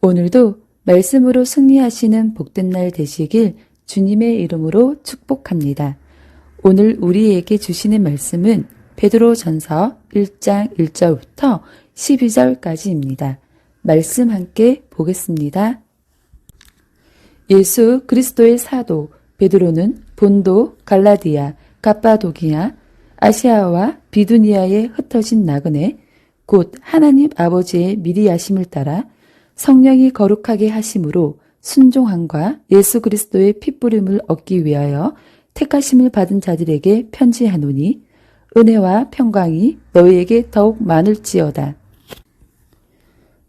오늘도 말씀으로 승리하시는 복된 날 되시길 주님의 이름으로 축복합니다. 오늘 우리에게 주시는 말씀은 베드로전서 1장 1절부터 12절까지입니다. 말씀 함께 보겠습니다. 예수 그리스도의 사도 베드로는 본도, 갈라디아, 갑바도기아, 아시아와 비두니아에 흩어진 나그네 곧 하나님 아버지의 미리 하심을 따라 성령이 거룩하게 하심으로 순종함과 예수 그리스도의 핏부림을 얻기 위하여 택하심을 받은 자들에게 편지하노니 은혜와 평강이 너희에게 더욱 많을지어다.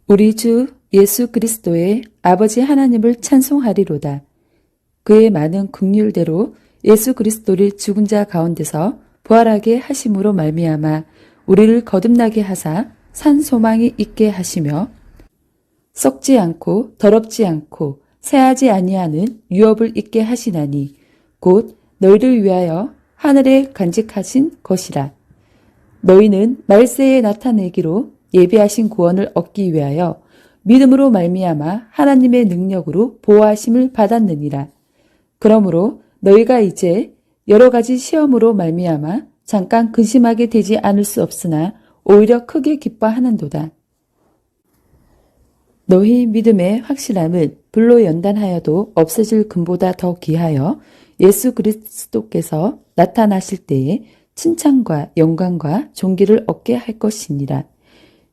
우리 주 예수 그리스도의 아버지 하나님을 찬송하리로다. 그의 많은 긍휼대로 예수 그리스도를 죽은 자 가운데서 부활하게 하심으로 말미암아 우리를 거듭나게 하사 산 소망이 있게 하시며 썩지 않고 더럽지 않고 새하지 아니하는 유업을 있게 하시나니 곧 너희를 위하여 하늘에 간직하신 것이라. 너희는 말세에 나타내기로 예비하신 구원을 얻기 위하여 믿음으로 말미암아 하나님의 능력으로 보호하심을 받았느니라. 그러므로 너희가 이제 여러 가지 시험으로 말미암아 잠깐 근심하게 되지 않을 수 없으나 오히려 크게 기뻐하는도다. 너희 믿음의 확실함은 불로 연단하여도 없어질 금보다 더 귀하여 예수 그리스도께서 나타나실 때에 칭찬과 영광과 존귀를 얻게 할 것이니라.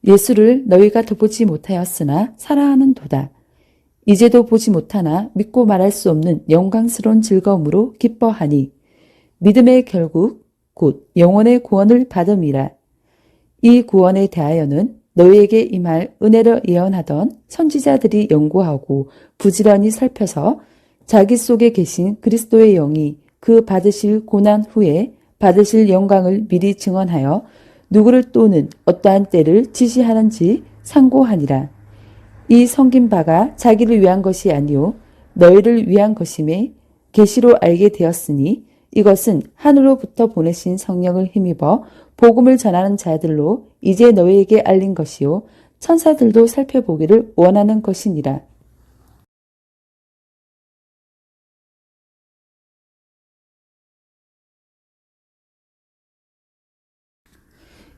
예수를 너희가 더 보지 못하였으나 사랑하는도다. 이제도 보지 못하나 믿고 말할 수 없는 영광스러운 즐거움으로 기뻐하니 믿음의 결국 곧 영혼의 구원을 받음이라. 이 구원에 대하여는 너희에게 임할 은혜를 예언하던 선지자들이 연구하고 부지런히 살펴서 자기 속에 계신 그리스도의 영이 그 받으실 고난 후에 받으실 영광을 미리 증언하여 누구를 또는 어떠한 때를 지시하는지 상고하니라. 이 섬긴 바가 자기를 위한 것이 아니요 너희를 위한 것임에 계시로 알게 되었으니 이것은 하늘로부터 보내신 성령을 힘입어 복음을 전하는 자들로 이제 너희에게 알린 것이요 천사들도 살펴보기를 원하는 것이니라.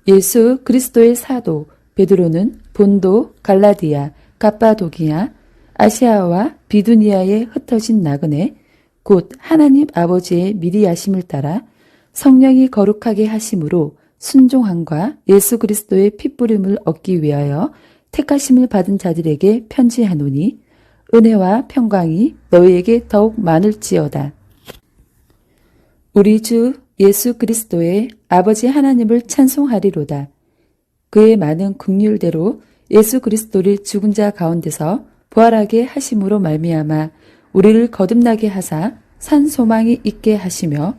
예수 그리스도의 사도 베드로는 본도, 갈라디아, 갑바도기아, 아시아와 비두니아에 흩어진 나그네 곧 하나님 아버지의 미리 하심을 따라 성령이 거룩하게 하심으로 순종함과 예수 그리스도의 핏부림을 얻기 위하여 택하심을 받은 자들에게 편지하노니 은혜와 평강이 너희에게 더욱 많을지어다. 우리 주 예수 그리스도의 아버지 하나님을 찬송하리로다. 그의 많은 긍휼대로 예수 그리스도를 죽은 자 가운데서 부활하게 하심으로 말미암아 우리를 거듭나게 하사 산 소망이 있게 하시며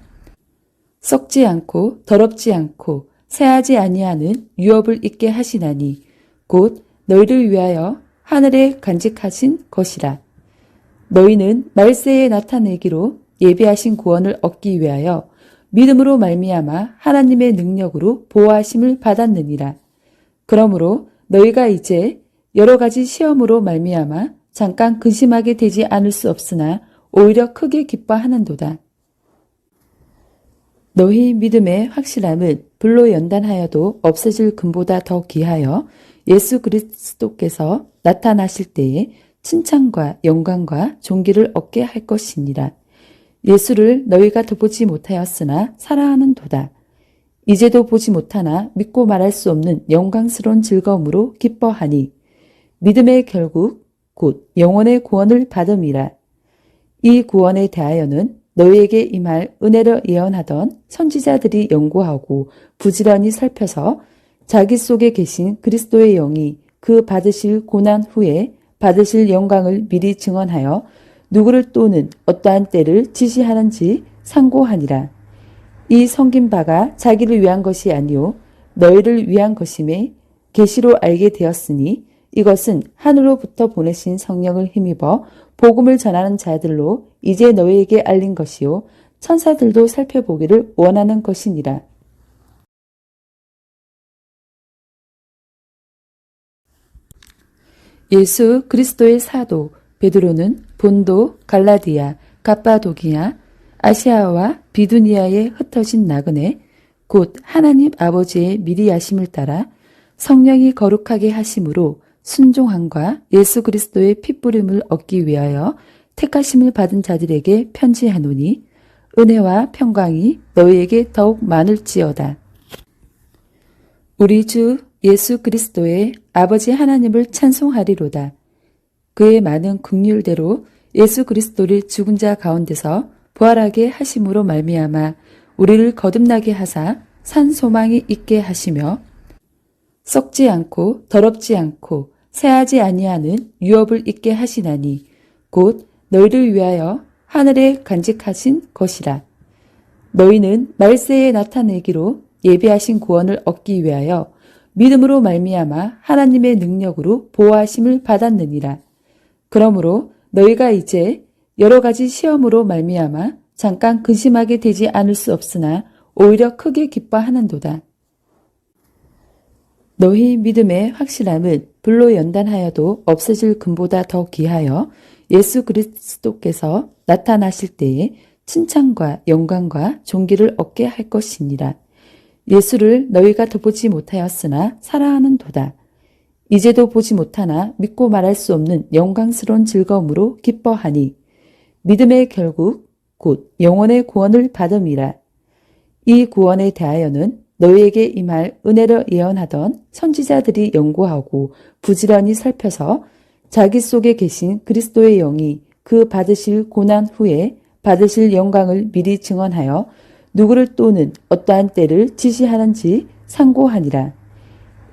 썩지 않고 더럽지 않고 새하지 아니하는 유업을 있게 하시나니 곧 너희를 위하여 하늘에 간직하신 것이라. 너희는 말세에 나타내기로 예비하신 구원을 얻기 위하여 믿음으로 말미암아 하나님의 능력으로 보호하심을 받았느니라. 그러므로 너희가 이제 여러 가지 시험으로 말미암아 잠깐 근심하게 되지 않을 수 없으나 오히려 크게 기뻐하는도다. 너희 믿음의 확실함은 불로 연단하여도 없어질 금보다 더 귀하여 예수 그리스도께서 나타나실 때에 칭찬과 영광과 존귀를 얻게 할 것이니라. 예수를 너희가 더 보지 못하였으나 사랑하는도다. 이제도 보지 못하나 믿고 말할 수 없는 영광스러운 즐거움으로 기뻐하니 믿음의 결국 곧 영혼의 구원을 받음이라. 이 구원에 대하여는 너희에게 임할 은혜를 예언하던 선지자들이 연구하고 부지런히 살펴서 자기 속에 계신 그리스도의 영이 그 받으실 고난 후에 받으실 영광을 미리 증언하여 누구를 또는 어떠한 때를 지시하는지 상고하니라. 이 섬긴 바가 자기를 위한 것이 아니요 너희를 위한 것임에 계시로 알게 되었으니 이것은 하늘로부터 보내신 성령을 힘입어 복음을 전하는 자들로 이제 너희에게 알린 것이요 천사들도 살펴보기를 원하는 것이니라. 예수 그리스도의 사도 베드로는 본도, 갈라디아, 갑바도기아, 아시아와 비두니아에 흩어진 나그네 곧 하나님 아버지의 미리 하심을 따라 성령이 거룩하게 하심으로 순종함과 예수 그리스도의 핏부림을 얻기 위하여 택하심을 받은 자들에게 편지하노니 은혜와 평강이 너희에게 더욱 많을지어다. 우리 주 예수 그리스도의 아버지 하나님을 찬송하리로다. 그의 많은 긍휼대로 예수 그리스도를 죽은 자 가운데서 부활하게 하심으로 말미암아 우리를 거듭나게 하사 산 소망이 있게 하시며 썩지 않고 더럽지 않고 새하지 아니하는 유업을 있게 하시나니 곧 너희를 위하여 하늘에 간직하신 것이라. 너희는 말세에 나타내기로 예비하신 구원을 얻기 위하여 믿음으로 말미암아 하나님의 능력으로 보호하심을 받았느니라. 그러므로 너희가 이제 여러 가지 시험으로 말미암아 잠깐 근심하게 되지 않을 수 없으나 오히려 크게 기뻐하는도다. 너희 믿음의 확실함은 불로 연단하여도 없어질 금보다 더 귀하여 예수 그리스도께서 나타나실 때에 칭찬과 영광과 존귀를 얻게 할 것이니라. 예수를 너희가 더 보지 못하였으나 사랑하는도다. 이제도 보지 못하나 믿고 말할 수 없는 영광스러운 즐거움으로 기뻐하니 믿음의 결국 곧 영혼의 구원을 받음이라. 이 구원에 대하여는 너희에게 임할 은혜를 예언하던 선지자들이 연구하고 부지런히 살펴서 자기 속에 계신 그리스도의 영이 그 받으실 고난 후에 받으실 영광을 미리 증언하여 누구를 또는 어떠한 때를 지시하는지 상고하니라.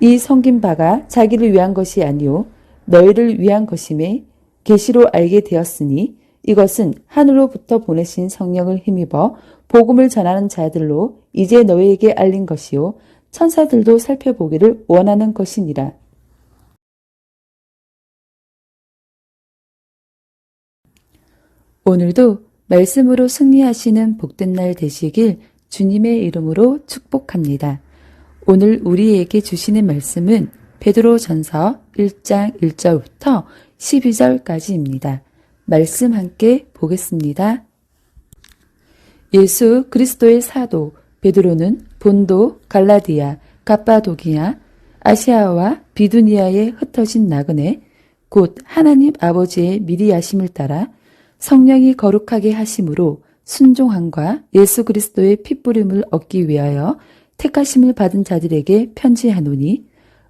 이 섬긴 바가 자기를 위한 것이 아니요 너희를 위한 것임에 계시로 알게 되었으니 이것은 하늘로부터 보내신 성령을 힘입어 복음을 전하는 자들로 이제 너희에게 알린 것이요 천사들도 살펴보기를 원하는 것이니라. 오늘도 말씀으로 승리하시는 복된 날 되시길 주님의 이름으로 축복합니다. 오늘 우리에게 주시는 말씀은 베드로 전서 1장 1절부터 12절까지입니다. 말씀 함께 보겠습니다. 예수 그리스도의 사도 베드로는 본도, 갈라디아, 갑바도기아, 아시아와 비두니아에 흩어진 나그네 곧 하나님 아버지의 미리 하심을 따라 성령이 거룩하게 하심으로 순종함과 예수 그리스도의 핏부림을 얻기 위하여 택하심을 받은 자들에게 편지하노니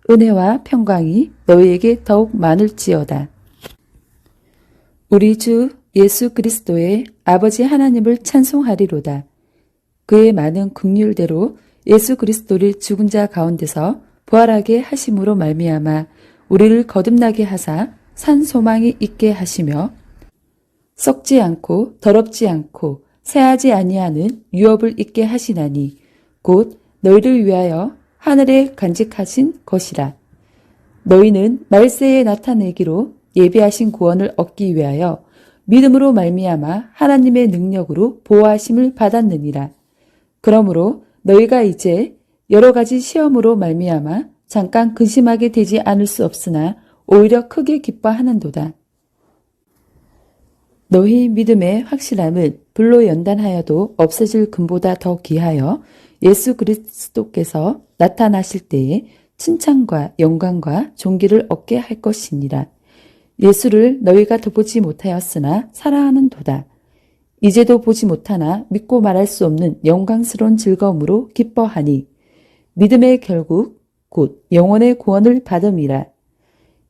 은혜와 평강이 너희에게 더욱 많을지어다. 우리 주 예수 그리스도의 아버지 하나님을 찬송하리로다. 그의 많은 긍휼대로 예수 그리스도를 죽은 자 가운데서 부활하게 하심으로 말미암아 우리를 거듭나게 하사 산 소망이 있게 하시며 썩지 않고 더럽지 않고 새하지 아니하는 유업을 있게 하시나니 곧 너희를 위하여 하늘에 간직하신 것이라. 너희는 말세에 나타내기로 예비하신 구원을 얻기 위하여 믿음으로 말미암아 하나님의 능력으로 보호하심을 받았느니라. 그러므로 너희가 이제 여러 가지 시험으로 말미암아 잠깐 근심하게 되지 않을 수 없으나 오히려 크게 기뻐하는도다. 너희 믿음의 확실함은 불로 연단하여도 없어질 금보다 더 귀하여 예수 그리스도께서 나타나실 때에 칭찬과 영광과 존귀를 얻게 할 것이니라. 예수를 너희가 더 보지 못하였으나 사랑하는도다. 이제도 보지 못하나 믿고 말할 수 없는 영광스러운 즐거움으로 기뻐하니 믿음의 결국 곧 영혼의 구원을 받음이라.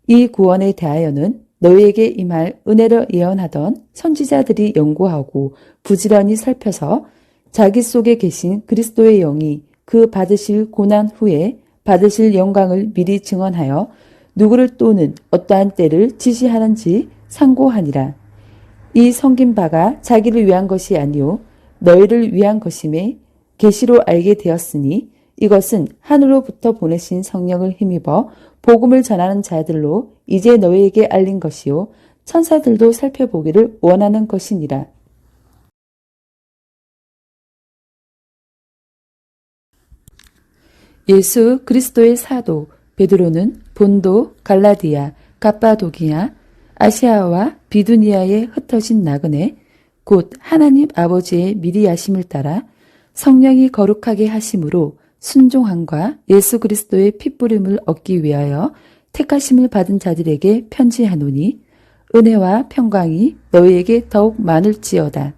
이 구원에 대하여는 너희에게 임할 은혜를 예언하던 선지자들이 연구하고 부지런히 살펴서 자기 속에 계신 그리스도의 영이 그 받으실 고난 후에 받으실 영광을 미리 증언하여 누구를 또는 어떠한 때를 지시하는지 상고하니라. 이 섬긴 바가 자기를 위한 것이 아니요 너희를 위한 것임에 계시로 알게 되었으니 이것은 하늘로부터 보내신 성령을 힘입어 복음을 전하는 자들로 이제 너희에게 알린 것이요 천사들도 살펴보기를 원하는 것이니라. 예수 그리스도의 사도 베드로는 본도, 갈라디아, 갑바도기야, 아시아와 비두니아에 흩어진 나그네, 곧 하나님 아버지의 미리 하심을 따라 성령이 거룩하게 하심으로 순종함과 예수 그리스도의 핏부림을 얻기 위하여 택하심을 받은 자들에게 편지하노니 은혜와 평강이 너희에게 더욱 많을지어다.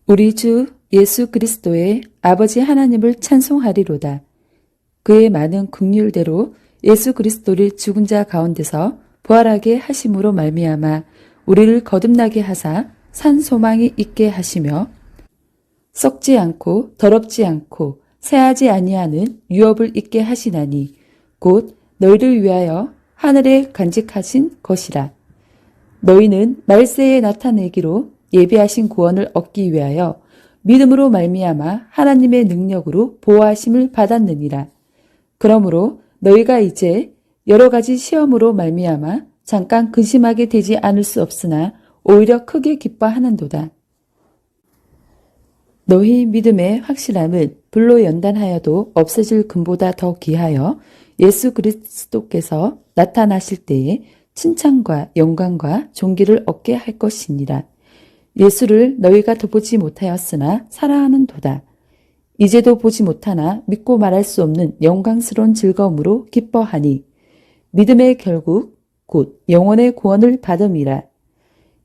우리 주 예수 그리스도의 아버지 하나님을 찬송하리로다. 그의 많은 긍휼대로 예수 그리스도를 죽은 자 가운데서 부활하게 하심으로 말미암아 우리를 거듭나게 하사 산 소망이 있게 하시며 썩지 않고 더럽지 않고 새하지 아니하는 유업을 있게 하시나니 곧 너희를 위하여 하늘에 간직하신 것이라. 너희는 말세에 나타내기로 예비하신 구원을 얻기 위하여 믿음으로 말미암아 하나님의 능력으로 보호하심을 받았느니라. 그러므로 너희가 이제 여러 가지 시험으로 말미암아 잠깐 근심하게 되지 않을 수 없으나 오히려 크게 기뻐하는도다. 너희 믿음의 확실함은 불로 연단하여도 없어질 금보다 더 귀하여 예수 그리스도께서 나타나실 때에 칭찬과 영광과 존귀를 얻게 할 것이니라. 예수를 너희가 더 보지 못하였으나 사랑하는도다. 이제도 보지 못하나 믿고 말할 수 없는 영광스러운 즐거움으로 기뻐하니 믿음의 결국 곧 영혼의 구원을 받음이라.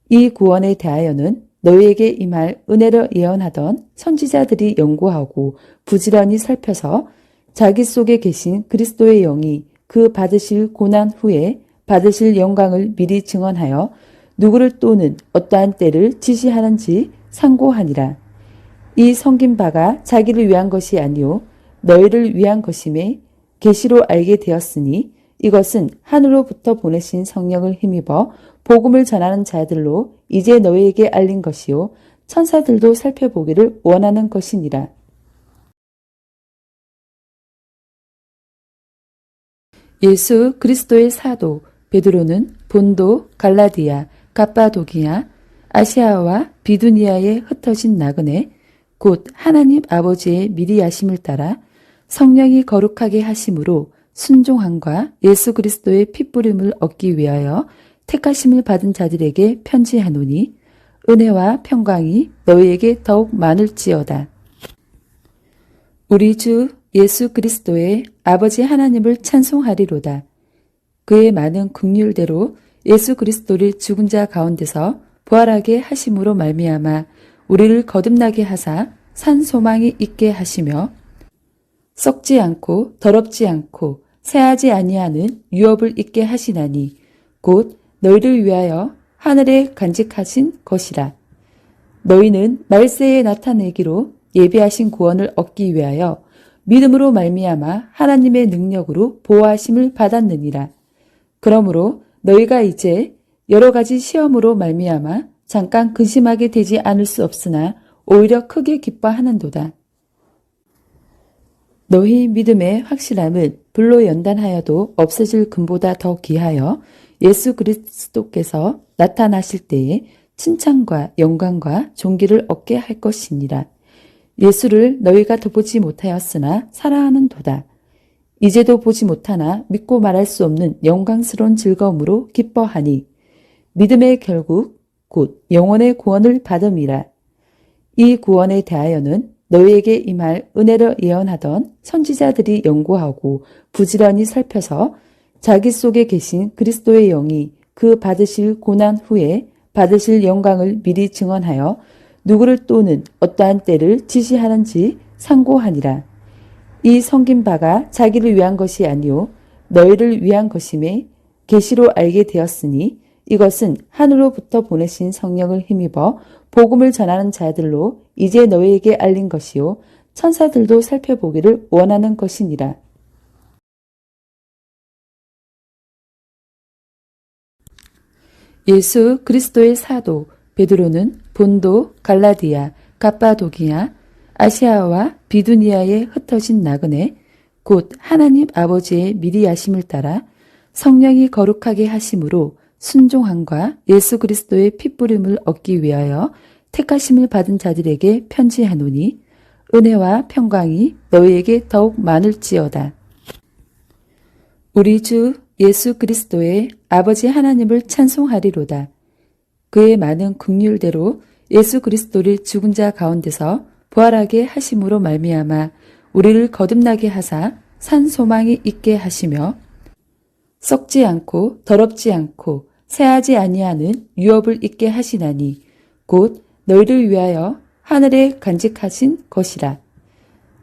이 구원에 대하여는 너희에게 임할 은혜를 예언하던 선지자들이 연구하고 부지런히 살펴서 자기 속에 계신 그리스도의 영이 그 받으실 고난 후에 받으실 영광을 미리 증언하여 누구를 또는 어떠한 때를 지시하는지 상고하니라. 이 섬긴 바가 자기를 위한 것이 아니요 너희를 위한 것임에 계시로 알게 되었으니 이것은 하늘로부터 보내신 성령을 힘입어 복음을 전하는 자들로 이제 너희에게 알린 것이요 천사들도 살펴보기를 원하는 것이니라. 예수 그리스도의 사도 베드로는 본도, 갈라디아, 갑바도기야, 아시아와 비두니아에 흩어진 나그네, 곧 하나님 아버지의 미리 하심을 따라 성령이 거룩하게 하심으로 순종함과 예수 그리스도의 핏부림을 얻기 위하여 택하심을 받은 자들에게 편지하노니 은혜와 평강이 너희에게 더욱 많을지어다. 우리 주 예수 그리스도의 아버지 하나님을 찬송하리로다. 그의 많은 긍휼대로 예수 그리스도를 죽은 자 가운데서 부활하게 하심으로 말미암아 우리를 거듭나게 하사 산 소망이 있게 하시며 썩지 않고 더럽지 않고 새하지 아니하는 유업을 있게 하시나니 곧 너희를 위하여 하늘에 간직하신 것이라. 너희는 말세에 나타내기로 예비하신 구원을 얻기 위하여 믿음으로 말미암아 하나님의 능력으로 보호하심을 받았느니라. 그러므로 너희가 이제 여러 가지 시험으로 말미암아 잠깐 근심하게 되지 않을 수 없으나 오히려 크게 기뻐하는도다. 너희 믿음의 확실함은 불로 연단하여도 없어질 금보다 더 귀하여 예수 그리스도께서 나타나실 때에 칭찬과 영광과 존귀를 얻게 할 것이니라. 예수를 너희가 더 보지 못하였으나 사랑하는도다. 이제도 보지 못하나 믿고 말할 수 없는 영광스러운 즐거움으로 기뻐하니 믿음의 결국 곧 영혼의 구원을 받음이라. 이 구원에 대하여는 너희에게 임할 은혜를 예언하던 선지자들이 연구하고 부지런히 살펴서 자기 속에 계신 그리스도의 영이 그 받으실 고난 후에 받으실 영광을 미리 증언하여 누구를 또는 어떠한 때를 지시하는지 상고하니라. 이 섬긴 바가 자기를 위한 것이 아니요 너희를 위한 것임에 계시로 알게 되었으니 이것은 하늘로부터 보내신 성령을 힘입어 복음을 전하는 자들로 이제 너희에게 알린 것이요 천사들도 살펴보기를 원하는 것이니라. 예수 그리스도의 사도 베드로는 본도, 갈라디아, 갑바도기야, 아시아와 비두니아에 흩어진 나그네, 곧 하나님 아버지의 미리 하심을 따라 성령이 거룩하게 하심으로 순종함과 예수 그리스도의 핏부림을 얻기 위하여 택하심을 받은 자들에게 편지하노니 은혜와 평강이 너희에게 더욱 많을지어다. 우리 주 예수 그리스도의 아버지 하나님을 찬송하리로다. 그의 많은 긍휼대로 예수 그리스도를 죽은 자 가운데서 부활하게 하심으로 말미암아 우리를 거듭나게 하사 산 소망이 있게 하시며 썩지 않고 더럽지 않고 새하지 아니하는 유업을 있게 하시나니 곧 너희를 위하여 하늘에 간직하신 것이라.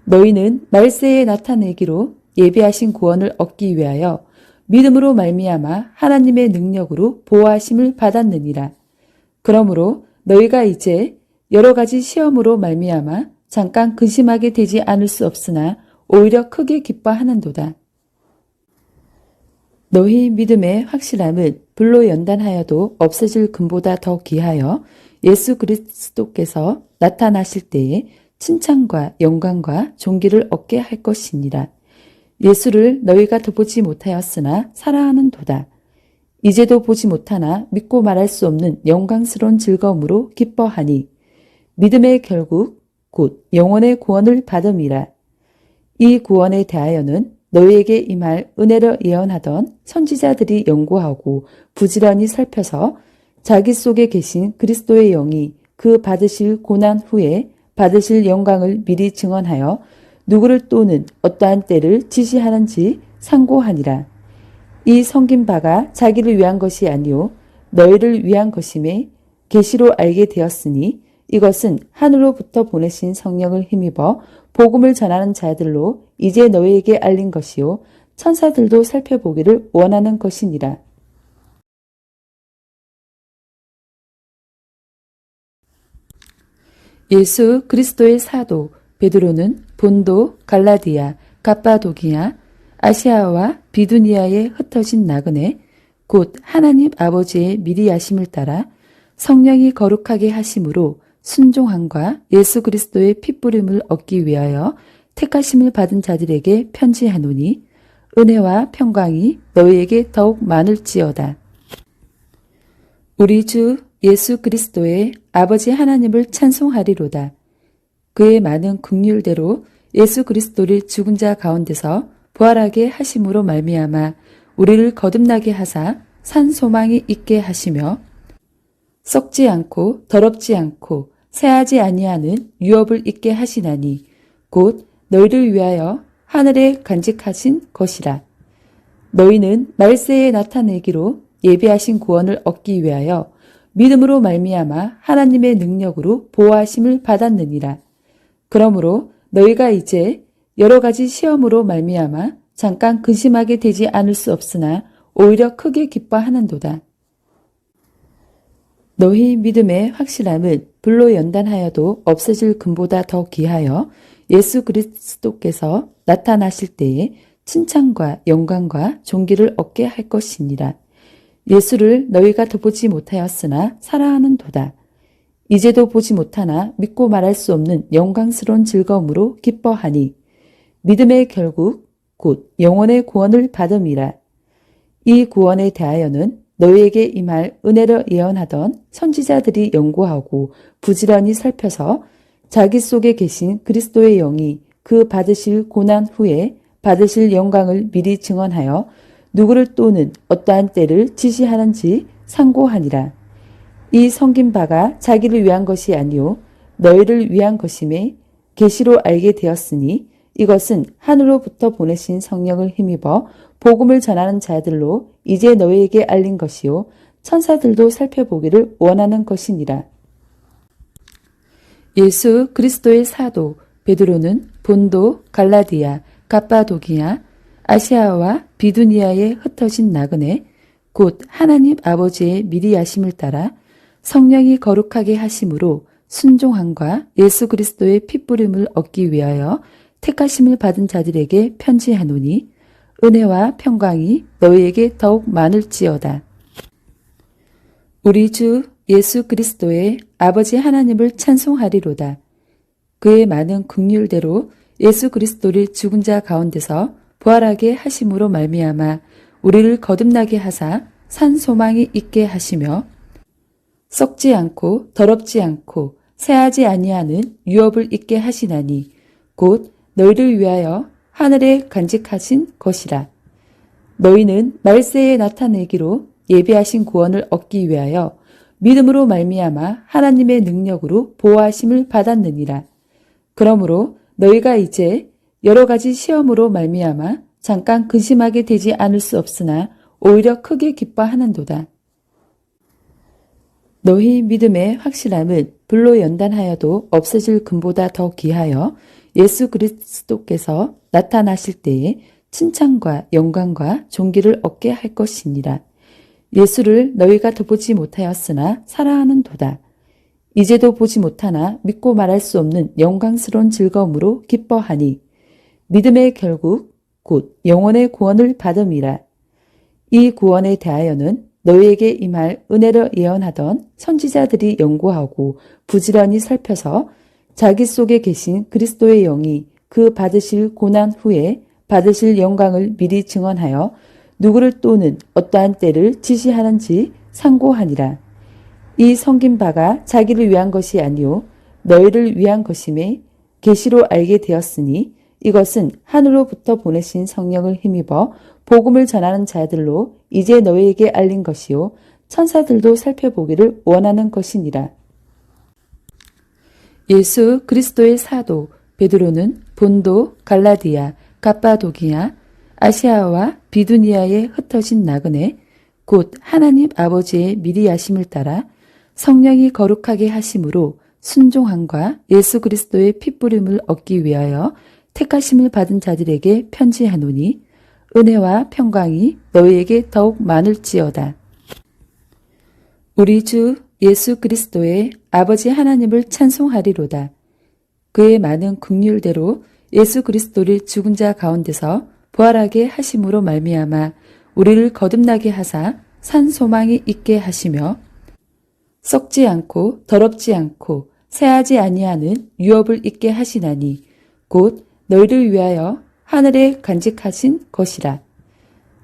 너희는 말세에 나타내기로 예비하신 구원을 얻기 위하여 믿음으로 말미암아 하나님의 능력으로 보호하심을 받았느니라. 그러므로 너희가 이제 여러 가지 시험으로 말미암아 잠깐 근심하게 되지 않을 수 없으나 오히려 크게 기뻐하는도다. 너희 믿음의 확실함은 불로 연단하여도 없어질 금보다 더 귀하여 예수 그리스도께서 나타나실 때에 칭찬과 영광과 존귀를 얻게 할 것이니라. 예수를 너희가 더 보지 못하였으나 사랑하는도다. 이제도 보지 못하나 믿고 말할 수 없는 영광스러운 즐거움으로 기뻐하니 믿음의 결국 곧 영혼의 구원을 받음이라. 이 구원에 대하여는 너희에게 임할 은혜를 예언하던 선지자들이 연구하고 부지런히 살펴서 자기 속에 계신 그리스도의 영이 그 받으실 고난 후에 받으실 영광을 미리 증언하여 누구를 또는 어떠한 때를 지시하는지 상고하니라. 이 섬긴 바가 자기를 위한 것이 아니요 너희를 위한 것임에 계시로 알게 되었으니 이것은 하늘로부터 보내신 성령을 힘입어 복음을 전하는 자들로 이제 너희에게 알린 것이요 천사들도 살펴보기를 원하는 것이니라. 예수 그리스도의 사도 베드로는 본도, 갈라디아, 갑바도기아, 아시아와 비두니아에 흩어진 나그네 곧 하나님 아버지의 미리 하심을 따라 성령이 거룩하게 하심으로 순종함과 예수 그리스도의 핏부림을 얻기 위하여 택하심을 받은 자들에게 편지하노니 은혜와 평강이 너희에게 더욱 많을지어다. 우리 주 예수 그리스도의 아버지 하나님을 찬송하리로다. 그의 많은 긍휼대로 예수 그리스도를 죽은 자 가운데서 부활하게 하심으로 말미암아 우리를 거듭나게 하사 산 소망이 있게 하시며 썩지 않고 더럽지 않고 새하지 아니하는 유업을 있게 하시나니 곧 너희를 위하여 하늘에 간직하신 것이라. 너희는 말세에 나타내기로 예비하신 구원을 얻기 위하여 믿음으로 말미암아 하나님의 능력으로 보호하심을 받았느니라. 그러므로 너희가 이제 여러 가지 시험으로 말미암아 잠깐 근심하게 되지 않을 수 없으나 오히려 크게 기뻐하는도다. 너희 믿음의 확실함은 불로 연단하여도 없어질 금보다 더 귀하여 예수 그리스도께서 나타나실 때에 칭찬과 영광과 존귀를 얻게 할 것이니라. 예수를 너희가 더 보지 못하였으나 사랑하는도다. 이제도 보지 못하나 믿고 말할 수 없는 영광스러운 즐거움으로 기뻐하니 믿음의 결국 곧 영혼의 구원을 받음이라. 이 구원에 대하여는 너희에게 임할 은혜를 예언하던 선지자들이 연구하고 부지런히 살펴서 자기 속에 계신 그리스도의 영이 그 받으실 고난 후에 받으실 영광을 미리 증언하여 누구를 또는 어떠한 때를 지시하는지 상고하니라. 이 섬긴 바가 자기를 위한 것이 아니요 너희를 위한 것임에 계시로 알게 되었으니 이것은 하늘로부터 보내신 성령을 힘입어 복음을 전하는 자들로 이제 너희에게 알린 것이요 천사들도 살펴보기를 원하는 것이니라. 예수 그리스도의 사도 베드로는 본도, 갈라디아, 갑바도기아, 아시아와 비두니아에 흩어진 나그네 곧 하나님 아버지의 미리 하심을 따라 성령이 거룩하게 하심으로 순종함과 예수 그리스도의 핏부림을 얻기 위하여 택하심을 받은 자들에게 편지하노니 은혜와 평강이 너희에게 더욱 많을지어다. 우리 주 예수 그리스도의 아버지 하나님을 찬송하리로다. 그의 많은 긍휼대로 예수 그리스도를 죽은 자 가운데서 부활하게 하심으로 말미암아 우리를 거듭나게 하사 산 소망이 있게 하시며 썩지 않고 더럽지 않고 새하지 아니하는 유업을 있게 하시나니 곧 너희를 위하여 하늘에 간직하신 것이라. 너희는 말세에 나타내기로 예비하신 구원을 얻기 위하여 믿음으로 말미암아 하나님의 능력으로 보호하심을 받았느니라. 그러므로 너희가 이제 여러 가지 시험으로 말미암아 잠깐 근심하게 되지 않을 수 없으나 오히려 크게 기뻐하는도다. 너희 믿음의 확실함은 불로 연단하여도 없어질 금보다 더 귀하여 예수 그리스도께서 나타나실 때에 칭찬과 영광과 존귀를 얻게 할 것이니라. 예수를 너희가 더 보지 못하였으나 사랑하는도다. 이제도 보지 못하나 믿고 말할 수 없는 영광스러운 즐거움으로 기뻐하니 믿음의 결국 곧 영혼의 구원을 받음이라. 이 구원에 대하여는 너희에게 임할 은혜를 예언하던 선지자들이 연구하고 부지런히 살펴서 자기 속에 계신 그리스도의 영이 그 받으실 고난 후에 받으실 영광을 미리 증언하여 누구를 또는 어떠한 때를 지시하는지 상고하니라. 이 섬긴 바가 자기를 위한 것이 아니요 너희를 위한 것임에 계시로 알게 되었으니 이것은 하늘로부터 보내신 성령을 힘입어 복음을 전하는 자들로 이제 너희에게 알린 것이요 천사들도 살펴보기를 원하는 것이니라. 예수 그리스도의 사도 베드로는 본도, 갈라디아, 갑바도기아, 아시아와 비두니아에 흩어진 나그네 곧 하나님 아버지의 미리 하심을 따라 성령이 거룩하게 하심으로 순종함과 예수 그리스도의 핏부림을 얻기 위하여 택하심을 받은 자들에게 편지하노니 은혜와 평강이 너희에게 더욱 많을지어다. 우리 주 예수 그리스도의 아버지 하나님을 찬송하리로다. 그의 많은 긍휼대로 예수 그리스도를 죽은 자 가운데서 부활하게 하심으로 말미암아 우리를 거듭나게 하사 산 소망이 있게 하시며 썩지 않고 더럽지 않고 새하지 아니하는 유업을 있게 하시나니 곧 너희를 위하여 하늘에 간직하신 것이라.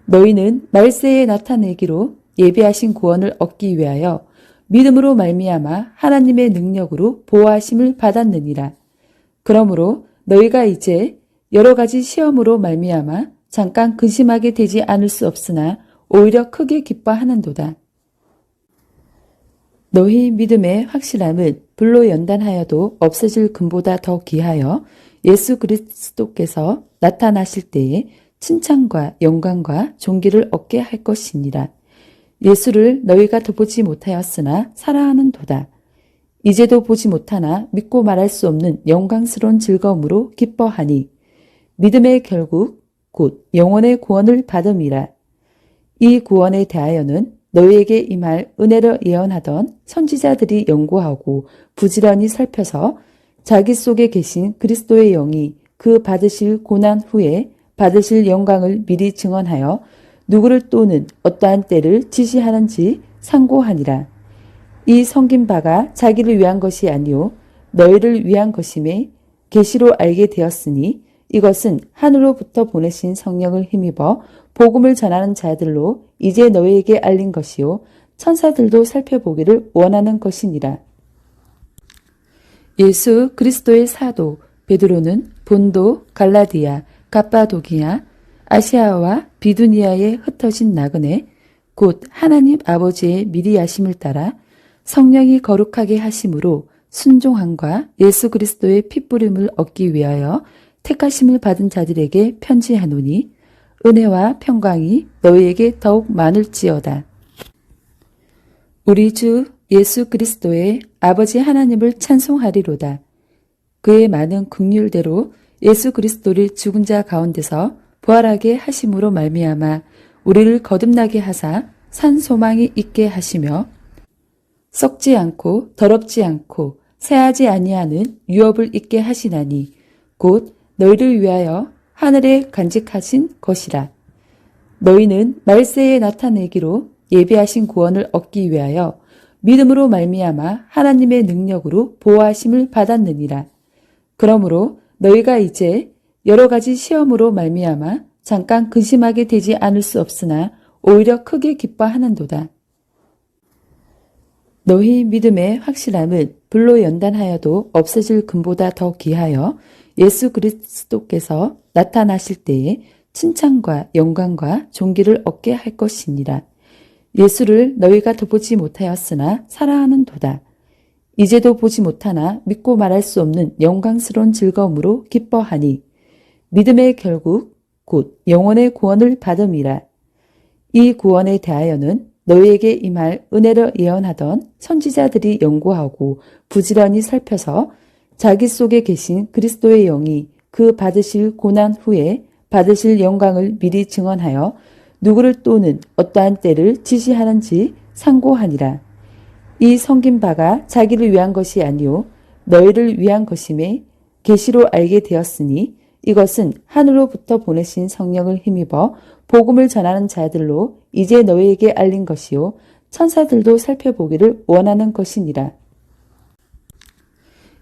너희는 말세에 나타내기로 예비하신 구원을 얻기 위하여 믿음으로 말미암아 하나님의 능력으로 보호하심을 받았느니라. 그러므로 너희가 이제 여러 가지 시험으로 말미암아 잠깐 근심하게 되지 않을 수 없으나 오히려 크게 기뻐하는도다. 너희 믿음의 확실함은 불로 연단하여도 없어질 금보다 더 귀하여 예수 그리스도께서 나타나실 때에 칭찬과 영광과 존귀를 얻게 할 것이니라. 예수를 너희가 더 보지 못하였으나 사랑하는도다. 이제도 보지 못하나 믿고 말할 수 없는 영광스러운 즐거움으로 기뻐하니 믿음의 결국 곧 영혼의 구원을 받음이라. 이 구원에 대하여는 너희에게 임할 은혜를 예언하던 선지자들이 연구하고 부지런히 살펴서 자기 속에 계신 그리스도의 영이 그 받으실 고난 후에 받으실 영광을 미리 증언하여 누구를 또는 어떠한 때를 지시하는지 상고하니라. 이 섬긴 바가 자기를 위한 것이 아니요 너희를 위한 것임에 계시로 알게 되었으니 이것은 하늘로부터 보내신 성령을 힘입어 복음을 전하는 자들로 이제 너희에게 알린 것이요 천사들도 살펴보기를 원하는 것이니라. 예수 그리스도의 사도 베드로는 본도, 갈라디아, 갑바도기아, 아시아와 비두니아에 흩어진 나그네 곧 하나님 아버지의 미리 하심을 따라 성령이 거룩하게 하심으로 순종함과 예수 그리스도의 핏부림을 얻기 위하여 택하심을 받은 자들에게 편지하노니 은혜와 평강이 너희에게 더욱 많을지어다. 우리 주 예수 그리스도의 아버지 하나님을 찬송하리로다. 그의 많은 긍휼대로 예수 그리스도를 죽은 자 가운데서 부활하게 하심으로 말미암아 우리를 거듭나게 하사 산 소망이 있게 하시며 썩지 않고 더럽지 않고 새하지 아니하는 유업을 있게 하시나니 곧 너희를 위하여 하늘에 간직하신 것이라. 너희는 말세에 나타내기로 예비하신 구원을 얻기 위하여 믿음으로 말미암아 하나님의 능력으로 보호하심을 받았느니라. 그러므로 너희가 이제 여러 가지 시험으로 말미암아 잠깐 근심하게 되지 않을 수 없으나 오히려 크게 기뻐하는도다. 너희 믿음의 확실함은 불로 연단하여도 없어질 금보다 더 귀하여 예수 그리스도께서 나타나실 때에 칭찬과 영광과 존귀를 얻게 할 것이니라. 예수를 너희가 더 보지 못하였으나 사랑하는도다. 이제도 보지 못하나 믿고 말할 수 없는 영광스러운 즐거움으로 기뻐하니 믿음의 결국 곧 영혼의 구원을 받음이라. 이 구원에 대하여는 너희에게 임할 은혜를 예언하던 선지자들이 연구하고 부지런히 살펴서 자기 속에 계신 그리스도의 영이 그 받으실 고난 후에 받으실 영광을 미리 증언하여 누구를 또는 어떠한 때를 지시하는지 상고하니라. 이 섬긴 바가 자기를 위한 것이 아니요 너희를 위한 것임에 계시로 알게 되었으니 이것은 하늘로부터 보내신 성령을 힘입어 복음을 전하는 자들로 이제 너희에게 알린 것이요 천사들도 살펴보기를 원하는 것이니라.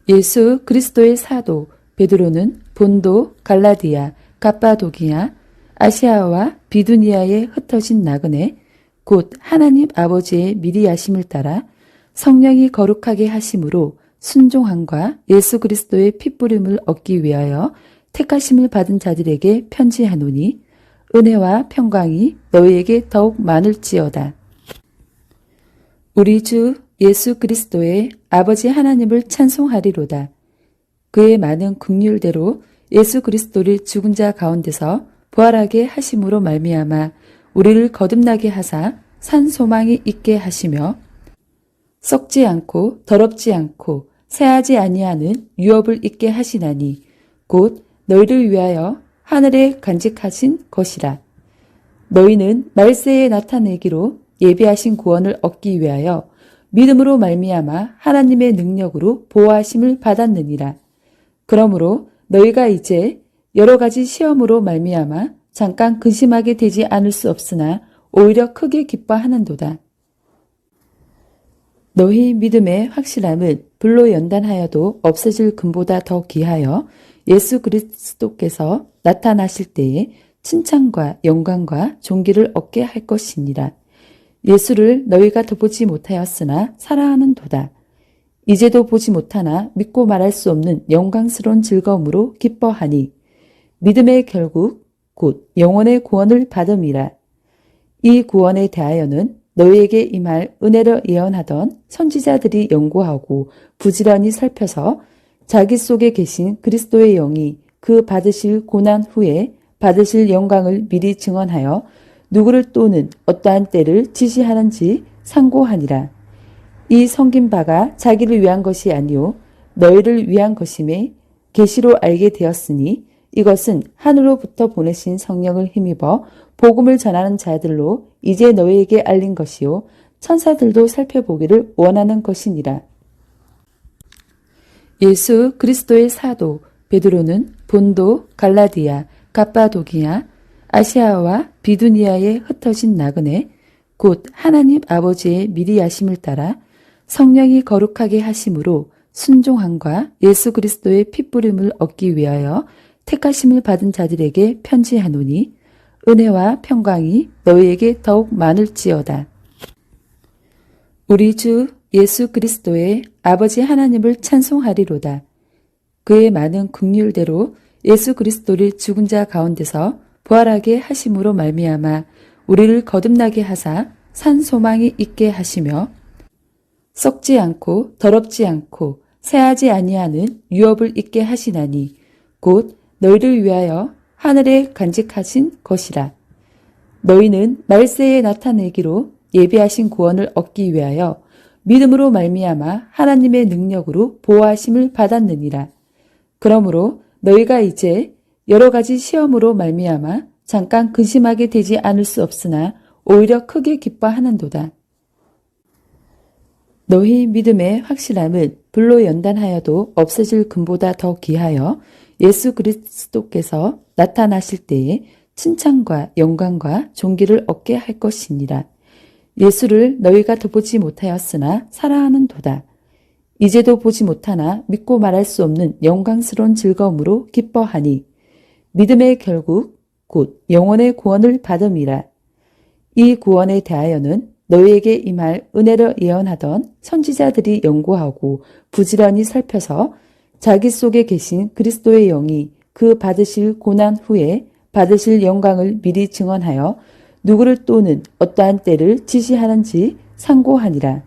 예수 그리스도의 사도 베드로는 본도, 갈라디아, 갑바도기아, 아시아와 비두니아에 흩어진 나그네 곧 하나님 아버지의 미리 하심을 따라 성령이 거룩하게 하심으로 순종함과 예수 그리스도의 핏부림을 얻기 위하여 택하심을 받은 자들에게 편지하노니 은혜와 평강이 너희에게 더욱 많을지어다. 우리 주 예수 그리스도의 아버지 하나님을 찬송하리로다. 그의 많은 긍휼대로 예수 그리스도를 죽은 자 가운데서 부활하게 하심으로 말미암아 우리를 거듭나게 하사 산 소망이 있게 하시며 썩지 않고 더럽지 않고 새하지 아니하는 유업을 있게 하시나니 곧 너희를 위하여 하늘에 간직하신 것이라. 너희는 말세에 나타내기로 예비하신 구원을 얻기 위하여 믿음으로 말미암아 하나님의 능력으로 보호하심을 받았느니라. 그러므로 너희가 이제 여러 가지 시험으로 말미암아 잠깐 근심하게 되지 않을 수 없으나 오히려 크게 기뻐하는도다. 너희 믿음의 확실함은 불로 연단하여도 없어질 금보다 더 귀하여 예수 그리스도께서 나타나실 때에 칭찬과 영광과 존귀를 얻게 할 것이니라. 예수를 너희가 더 보지 못하였으나 사랑하는도다. 이제도 보지 못하나 믿고 말할 수 없는 영광스러운 즐거움으로 기뻐하니 믿음의 결국 곧 영혼의 구원을 받음이라. 이 구원에 대하여는 너희에게 임할 은혜를 예언하던 선지자들이 연구하고 부지런히 살펴서 자기 속에 계신 그리스도의 영이 그 받으실 고난 후에 받으실 영광을 미리 증언하여 누구를 또는 어떠한 때를 지시하는지 상고하니라. 이 섬긴 바가 자기를 위한 것이 아니요 너희를 위한 것임에 계시로 알게 되었으니 이것은 하늘로부터 보내신 성령을 힘입어 복음을 전하는 자들로 이제 너희에게 알린 것이요 천사들도 살펴보기를 원하는 것이니라. 예수 그리스도의 사도 베드로는 본도, 갈라디아, 갑바도기아, 아시아와 비두니아에 흩어진 나그네 곧 하나님 아버지의 미리 하심을 따라 성령이 거룩하게 하심으로 순종함과 예수 그리스도의 핏부림을 얻기 위하여 택하심을 받은 자들에게 편지하노니 은혜와 평강이 너희에게 더욱 많을지어다. 우리 주 예수 그리스도의 아버지 하나님을 찬송하리로다. 그의 많은 긍휼대로 예수 그리스도를 죽은 자 가운데서 부활하게 하심으로 말미암아 우리를 거듭나게 하사 산 소망이 있게 하시며 썩지 않고 더럽지 않고 새하지 아니하는 유업을 있게 하시나니 곧 너희를 위하여 하늘에 간직하신 것이라. 너희는 말세에 나타내기로 예비하신 구원을 얻기 위하여 믿음으로 말미암아 하나님의 능력으로 보호하심을 받았느니라. 그러므로 너희가 이제 여러 가지 시험으로 말미암아 잠깐 근심하게 되지 않을 수 없으나 오히려 크게 기뻐하는도다. 너희 믿음의 확실함은 불로 연단하여도 없어질 금보다 더 귀하여 예수 그리스도께서 나타나실 때에 칭찬과 영광과 존귀를 얻게 할 것이니라. 예수를 너희가 더 보지 못하였으나 사랑하는도다. 이제도 보지 못하나 믿고 말할 수 없는 영광스러운 즐거움으로 기뻐하니 믿음의 결국 곧 영혼의 구원을 받음이라. 이 구원에 대하여는 너희에게 임할 은혜를 예언하던 선지자들이 연구하고 부지런히 살펴서 자기 속에 계신 그리스도의 영이 그 받으실 고난 후에 받으실 영광을 미리 증언하여 누구를 또는 어떠한 때를 지시하는지 상고하니라.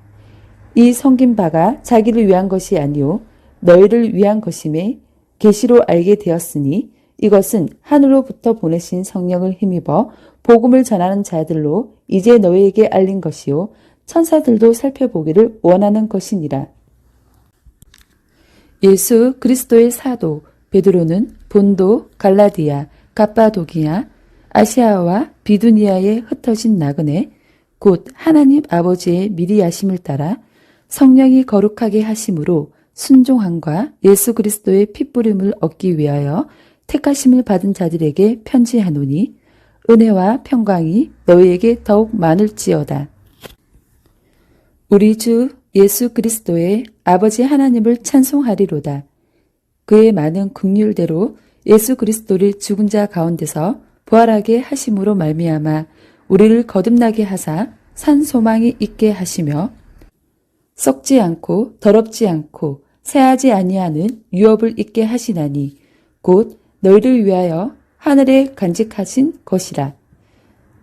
이 섬긴 바가 자기를 위한 것이 아니요 너희를 위한 것임에 계시로 알게 되었으니 이것은 하늘로부터 보내신 성령을 힘입어 복음을 전하는 자들로 이제 너희에게 알린 것이요 천사들도 살펴보기를 원하는 것이니라. 예수 그리스도의 사도 베드로는 본도, 갈라디아, 갑바도기아, 아시아와 비두니아에 흩어진 나그네 곧 하나님 아버지의 미리 하심을 따라 성령이 거룩하게 하심으로 순종함과 예수 그리스도의 핏부림을 얻기 위하여 택하심을 받은 자들에게 편지하노니 은혜와 평강이 너희에게 더욱 많을지어다. 우리 주 예수 그리스도의 아버지 하나님을 찬송하리로다. 그의 많은 긍휼대로 예수 그리스도를 죽은 자 가운데서 부활하게 하심으로 말미암아 우리를 거듭나게 하사 산 소망이 있게 하시며 썩지 않고 더럽지 않고 새하지 아니하는 유업을 있게 하시나니 곧 너희를 위하여 하늘에 간직하신 것이라.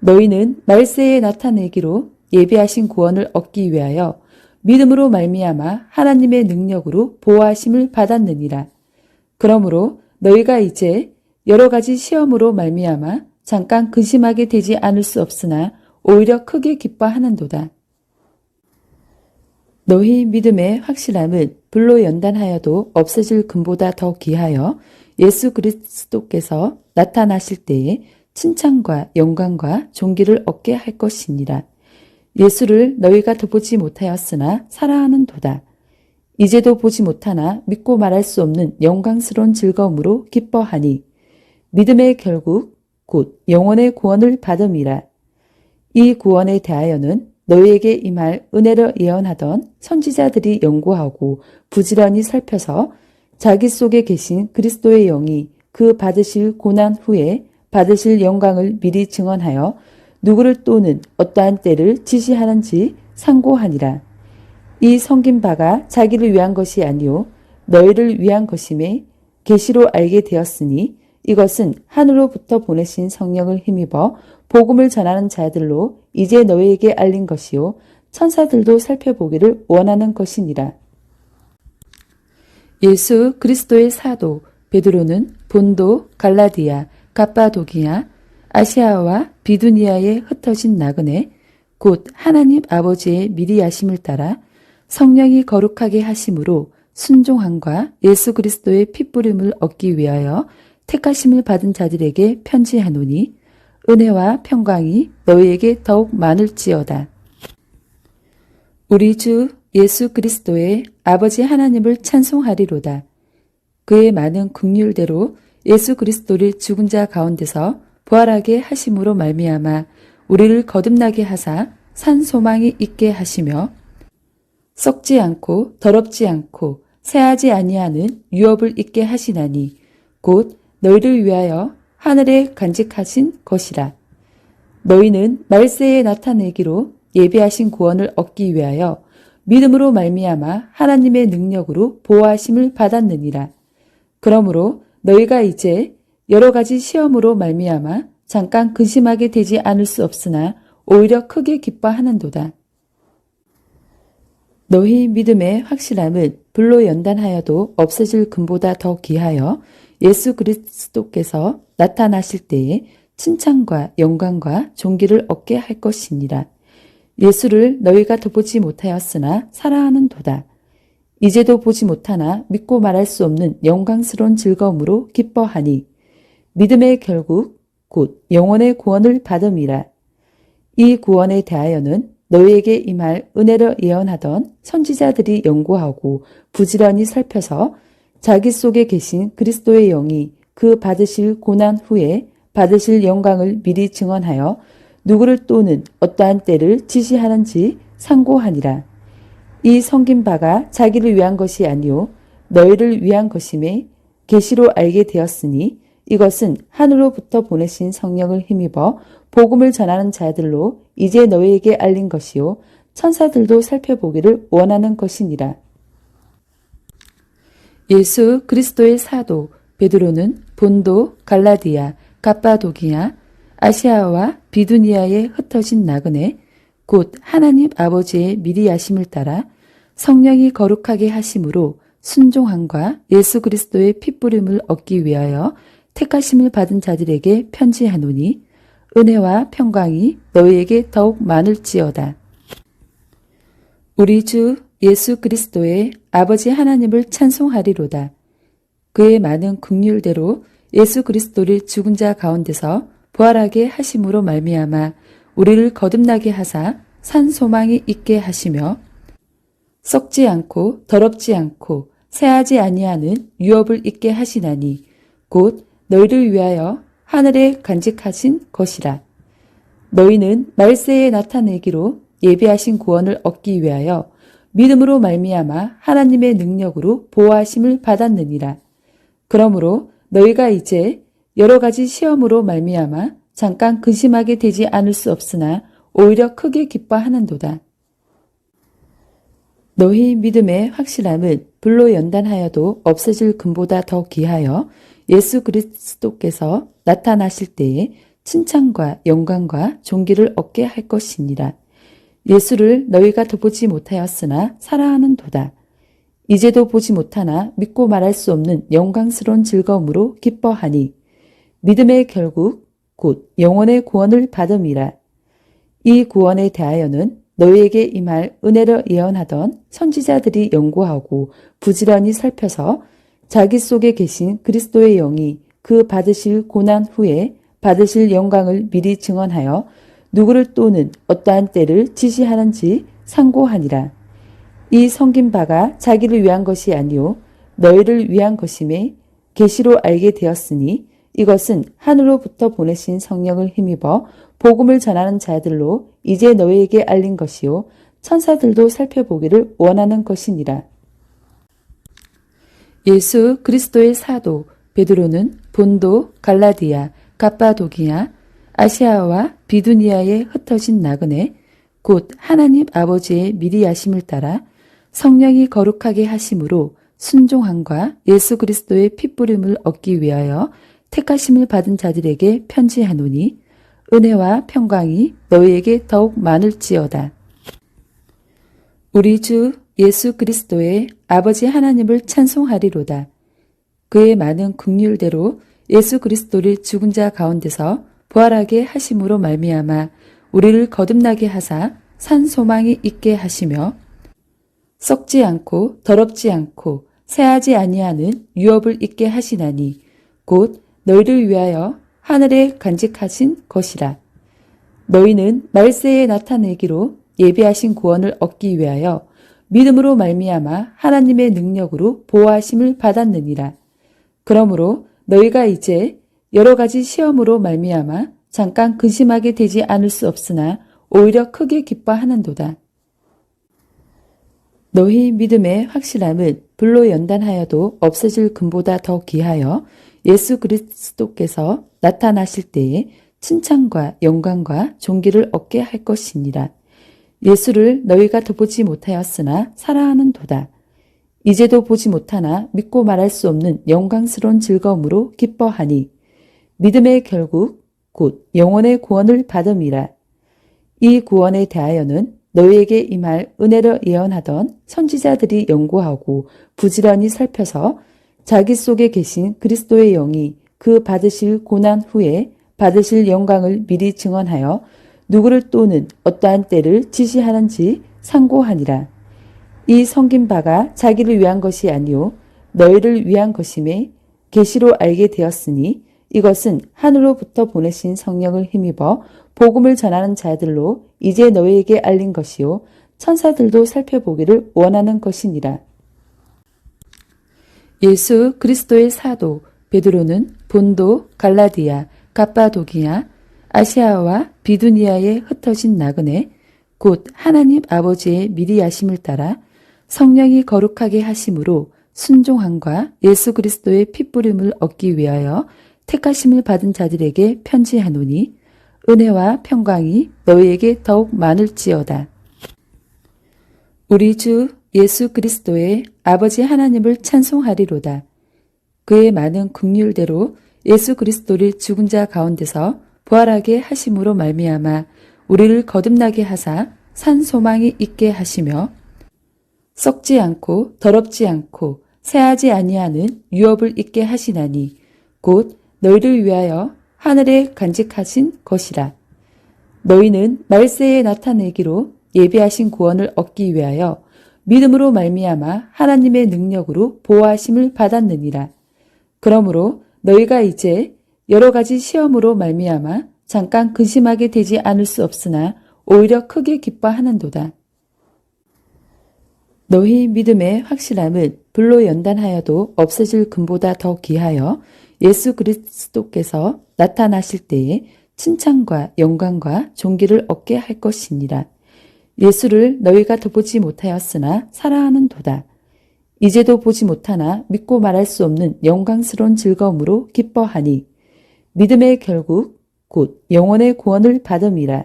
너희는 말세에 나타내기로 예비하신 구원을 얻기 위하여 믿음으로 말미암아 하나님의 능력으로 보호하심을 받았느니라. 그러므로 너희가 이제 여러 가지 시험으로 말미암아 잠깐 근심하게 되지 않을 수 없으나 오히려 크게 기뻐하는도다. 너희 믿음의 확실함은 불로 연단하여도 없어질 금보다 더 귀하여 예수 그리스도께서 나타나실 때에 칭찬과 영광과 존귀를 얻게 할 것이니라. 예수를 너희가 더 보지 못하였으나 사랑하는도다. 이제도 보지 못하나 믿고 말할 수 없는 영광스러운 즐거움으로 기뻐하니 믿음의 결국 곧 영혼의 구원을 받음이라. 이 구원에 대하여는 너희에게 임할 은혜를 예언하던 선지자들이 연구하고 부지런히 살펴서 자기 속에 계신 그리스도의 영이 그 받으실 고난 후에 받으실 영광을 미리 증언하여 누구를 또는 어떠한 때를 지시하는지 상고하니라. 이 섬긴 바가 자기를 위한 것이 아니요 너희를 위한 것임에 계시로 알게 되었으니 이것은 하늘로부터 보내신 성령을 힘입어 복음을 전하는 자들로 이제 너희에게 알린 것이요 천사들도 살펴보기를 원하는 것이니라. 예수 그리스도의 사도 베드로는 본도, 갈라디아, 갑바도기아, 아시아와 비두니아에 흩어진 나그네 곧 하나님 아버지의 미리 하심을 따라 성령이 거룩하게 하심으로 순종함과 예수 그리스도의 핏부림을 얻기 위하여 택하심을 받은 자들에게 편지하노니 은혜와 평강이 너희에게 더욱 많을지어다. 우리 주 예수 그리스도의 아버지 하나님을 찬송하리로다. 그의 많은 긍휼대로 예수 그리스도를 죽은 자 가운데서 부활하게 하심으로 말미암아 우리를 거듭나게 하사 산 소망이 있게 하시며 썩지 않고 더럽지 않고 새하지 아니하는 유업을 있게 하시나니 곧 너희를 위하여 하늘에 간직하신 것이라. 너희는 말세에 나타내기로 예비하신 구원을 얻기 위하여 믿음으로 말미암아 하나님의 능력으로 보호하심을 받았느니라. 그러므로 너희가 이제 여러 가지 시험으로 말미암아 잠깐 근심하게 되지 않을 수 없으나 오히려 크게 기뻐하는도다. 너희 믿음의 확실함은 불로 연단하여도 없어질 금보다 더 귀하여 예수 그리스도께서 나타나실 때에 칭찬과 영광과 존귀를 얻게 할 것이니라. 예수를 너희가 더 보지 못하였으나 사랑하는도다. 이제도 보지 못하나 믿고 말할 수 없는 영광스러운 즐거움으로 기뻐하니 믿음의 결국 곧 영혼의 구원을 받음이라. 이 구원에 대하여는 너희에게 임할 은혜를 예언하던 선지자들이 연구하고 부지런히 살펴서 자기 속에 계신 그리스도의 영이 그 받으실 고난 후에 받으실 영광을 미리 증언하여 누구를 또는 어떠한 때를 지시하는지 상고하니라. 이 섬긴 바가 자기를 위한 것이 아니요 너희를 위한 것임에 계시로 알게 되었으니 이것은 하늘로부터 보내신 성령을 힘입어 복음을 전하는 자들로 이제 너희에게 알린 것이요 천사들도 살펴보기를 원하는 것이니라. 예수 그리스도의 사도 베드로는 본도, 갈라디아, 갑바도기야, 아시아와 비두니아에 흩어진 나그네, 곧 하나님 아버지의 미리 하심을 따라 성령이 거룩하게 하심으로 순종함과 예수 그리스도의 핏부림을 얻기 위하여 택하심을 받은 자들에게 편지하노니 은혜와 평강이 너희에게 더욱 많을지어다. 우리 주 예수 그리스도의 아버지 하나님을 찬송하리로다. 그의 많은 긍휼대로 예수 그리스도를 죽은 자 가운데서 부활하게 하심으로 말미암아 우리를 거듭나게 하사 산 소망이 있게 하시며 썩지 않고 더럽지 않고 새하지 아니하는 유업을 있게 하시나니 곧 너희를 위하여 하늘에 간직하신 것이라. 너희는 말세에 나타내기로 예비하신 구원을 얻기 위하여 믿음으로 말미암아 하나님의 능력으로 보호하심을 받았느니라. 그러므로 너희가 이제 여러 가지 시험으로 말미암아 잠깐 근심하게 되지 않을 수 없으나 오히려 크게 기뻐하는도다. 너희 믿음의 확실함은 불로 연단하여도 없어질 금보다 더 귀하여 예수 그리스도께서 나타나실 때에 칭찬과 영광과 존귀를 얻게 할 것이니라. 예수를 너희가 더 보지 못하였으나 사랑하는도다. 이제도 보지 못하나 믿고 말할 수 없는 영광스러운 즐거움으로 기뻐하니 믿음의 결국 곧 영혼의 구원을 받음이라. 이 구원에 대하여는 너희에게 임할 은혜를 예언하던 선지자들이 연구하고 부지런히 살펴서 자기 속에 계신 그리스도의 영이 그 받으실 고난 후에 받으실 영광을 미리 증언하여 누구를 또는 어떠한 때를 지시하는지 상고하니라. 이 섬긴 바가 자기를 위한 것이 아니요 너희를 위한 것임에 계시로 알게 되었으니 이것은 하늘로부터 보내신 성령을 힘입어 복음을 전하는 자들로 이제 너희에게 알린 것이요 천사들도 살펴보기를 원하는 것이니라. 예수 그리스도의 사도 베드로는 본도, 갈라디아, 갑바도기야, 아시아와 비두니아에 흩어진 나그네, 곧 하나님 아버지의 미리 하심을 따라 성령이 거룩하게 하심으로 순종함과 예수 그리스도의 핏부림을 얻기 위하여 택하심을 받은 자들에게 편지하노니 은혜와 평강이 너희에게 더욱 많을지어다. 우리 주 예수 그리스도의 아버지 하나님을 찬송하리로다. 그의 많은 긍휼대로 예수 그리스도를 죽은 자 가운데서 부활하게 하심으로 말미암아 우리를 거듭나게 하사 산 소망이 있게 하시며 썩지 않고 더럽지 않고 새하지 아니하는 유업을 있게 하시나니 곧 너희를 위하여 하늘에 간직하신 것이라. 너희는 말세에 나타내기로 예비하신 구원을 얻기 위하여 믿음으로 말미암아 하나님의 능력으로 보호하심을 받았느니라. 그러므로 너희가 이제 여러 가지 시험으로 말미암아 잠깐 근심하게 되지 않을 수 없으나 오히려 크게 기뻐하는도다. 너희 믿음의 확실함은 불로 연단하여도 없어질 금보다 더 귀하여 예수 그리스도께서 나타나실 때에 칭찬과 영광과 존귀를 얻게 할 것이니라. 예수를 너희가 더 보지 못하였으나 사랑하는도다. 이제도 보지 못하나 믿고 말할 수 없는 영광스러운 즐거움으로 기뻐하니 믿음의 결국 곧 영혼의 구원을 받음이라. 이 구원에 대하여는 너희에게 임할 은혜를 예언하던 선지자들이 연구하고 부지런히 살펴서 자기 속에 계신 그리스도의 영이 그 받으실 고난 후에 받으실 영광을 미리 증언하여 누구를 또는 어떠한 때를 지시하는지 상고하니라. 이 섬긴 바가 자기를 위한 것이 아니요 너희를 위한 것임에 계시로 알게 되었으니 이것은 하늘로부터 보내신 성령을 힘입어 복음을 전하는 자들로 이제 너희에게 알린 것이요 천사들도 살펴보기를 원하는 것이니라. 예수 그리스도의 사도 베드로는 본도, 갈라디아, 갑바도기야, 아시아와 비두니아에 흩어진 나그네, 곧 하나님 아버지의 미리 하심을 따라 성령이 거룩하게 하심으로 순종함과 예수 그리스도의 핏부림을 얻기 위하여 택하심을 받은 자들에게 편지하노니 은혜와 평강이 너희에게 더욱 많을지어다. 우리 주 예수 그리스도의 아버지 하나님을 찬송하리로다. 그의 많은 긍휼대로 예수 그리스도를 죽은 자 가운데서 부활하게 하심으로 말미암아 우리를 거듭나게 하사 산 소망이 있게 하시며 썩지 않고 더럽지 않고 새하지 아니하는 유업을 있게 하시나니 곧 너희를 위하여 하늘에 간직하신 것이라. 너희는 말세에 나타내기로 예비하신 구원을 얻기 위하여 믿음으로 말미암아 하나님의 능력으로 보호하심을 받았느니라. 그러므로 너희가 이제 여러 가지 시험으로 말미암아 잠깐 근심하게 되지 않을 수 없으나 오히려 크게 기뻐하는도다. 너희 믿음의 확실함은 불로 연단하여도 없어질 금보다 더 귀하여 예수 그리스도께서 나타나실 때에 칭찬과 영광과 존귀를 얻게 할 것이니라. 예수를 너희가 더 보지 못하였으나 사랑하는도다. 이제도 보지 못하나 믿고 말할 수 없는 영광스러운 즐거움으로 기뻐하니 믿음의 결국 곧 영혼의 구원을 받음이라.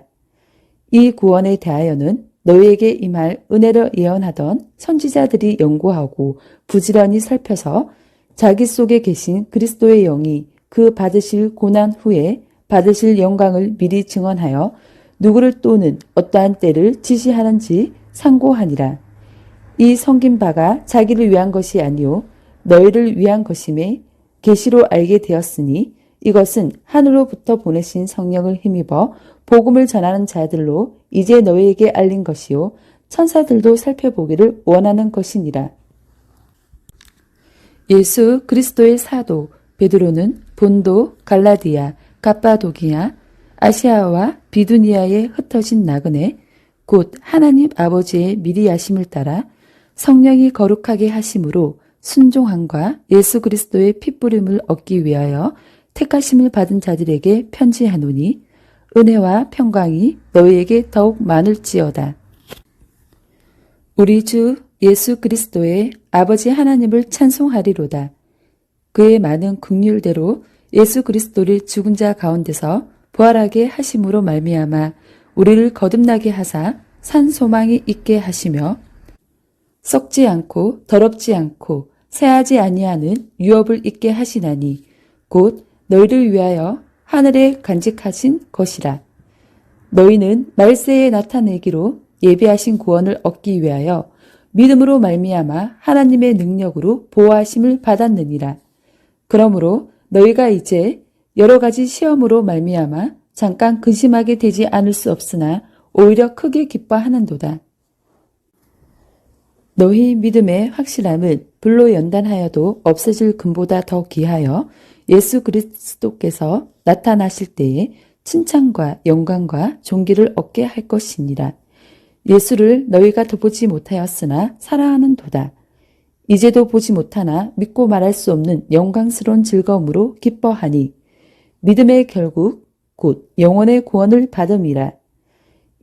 이 구원에 대하여는 너희에게 임할 은혜를 예언하던 선지자들이 연구하고 부지런히 살펴서 자기 속에 계신 그리스도의 영이 그 받으실 고난 후에 받으실 영광을 미리 증언하여 누구를 또는 어떠한 때를 지시하는지 상고하니라. 이 섬긴 바가 자기를 위한 것이 아니요 너희를 위한 것임에 계시로 알게 되었으니 이것은 하늘로부터 보내신 성령을 힘입어 복음을 전하는 자들로 이제 너희에게 알린 것이요 천사들도 살펴보기를 원하는 것이니라. 예수 그리스도의 사도 베드로는 본도, 갈라디아, 갑바도기아, 아시아와 비두니아에 흩어진 나그네 곧 하나님 아버지의 미리 하심을 따라 성령이 거룩하게 하심으로 순종함과 예수 그리스도의 핏부림을 얻기 위하여 택하심을 받은 자들에게 편지하노니 은혜와 평강이 너희에게 더욱 많을지어다. 우리 주 예수 그리스도의 아버지 하나님을 찬송하리로다. 그의 많은 긍휼대로 예수 그리스도를 죽은 자 가운데서 부활하게 하심으로 말미암아 우리를 거듭나게 하사 산 소망이 있게 하시며 썩지 않고 더럽지 않고 새하지 아니하는 유업을 있게 하시나니 곧 너희를 위하여 하늘에 간직하신 것이라. 너희는 말세에 나타내기로 예비하신 구원을 얻기 위하여 믿음으로 말미암아 하나님의 능력으로 보호하심을 받았느니라. 그러므로 너희가 이제 여러 가지 시험으로 말미암아 잠깐 근심하게 되지 않을 수 없으나 오히려 크게 기뻐하는도다. 너희 믿음의 확실함은 불로 연단하여도 없어질 금보다 더 귀하여 예수 그리스도께서 나타나실 때에 칭찬과 영광과 존귀를 얻게 할 것이니라. 예수를 너희가 더 보지 못하였으나 사랑하는도다. 이제도 보지 못하나 믿고 말할 수 없는 영광스러운 즐거움으로 기뻐하니 믿음의 결국 곧 영혼의 구원을 받음이라.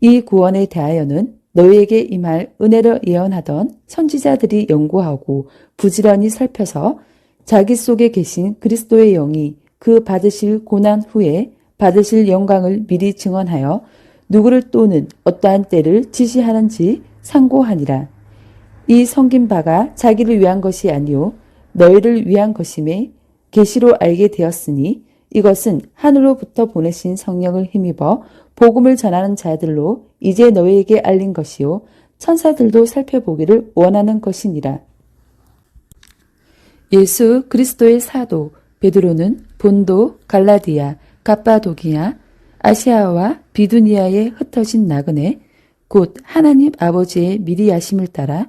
이 구원에 대하여는 너희에게 임할 은혜를 예언하던 선지자들이 연구하고 부지런히 살펴서 자기 속에 계신 그리스도의 영이 그 받으실 고난 후에 받으실 영광을 미리 증언하여 누구를 또는 어떠한 때를 지시하는지 상고하니라. 이 섬긴 바가 자기를 위한 것이 아니요 너희를 위한 것임에 계시로 알게 되었으니 이것은 하늘로부터 보내신 성령을 힘입어 복음을 전하는 자들로 이제 너희에게 알린 것이요 천사들도 살펴보기를 원하는 것이니라. 예수 그리스도의 사도 베드로는 본도, 갈라디아, 갑바도기아, 아시아와 비두니아에 흩어진 나그네 곧 하나님 아버지의 미리 하심을 따라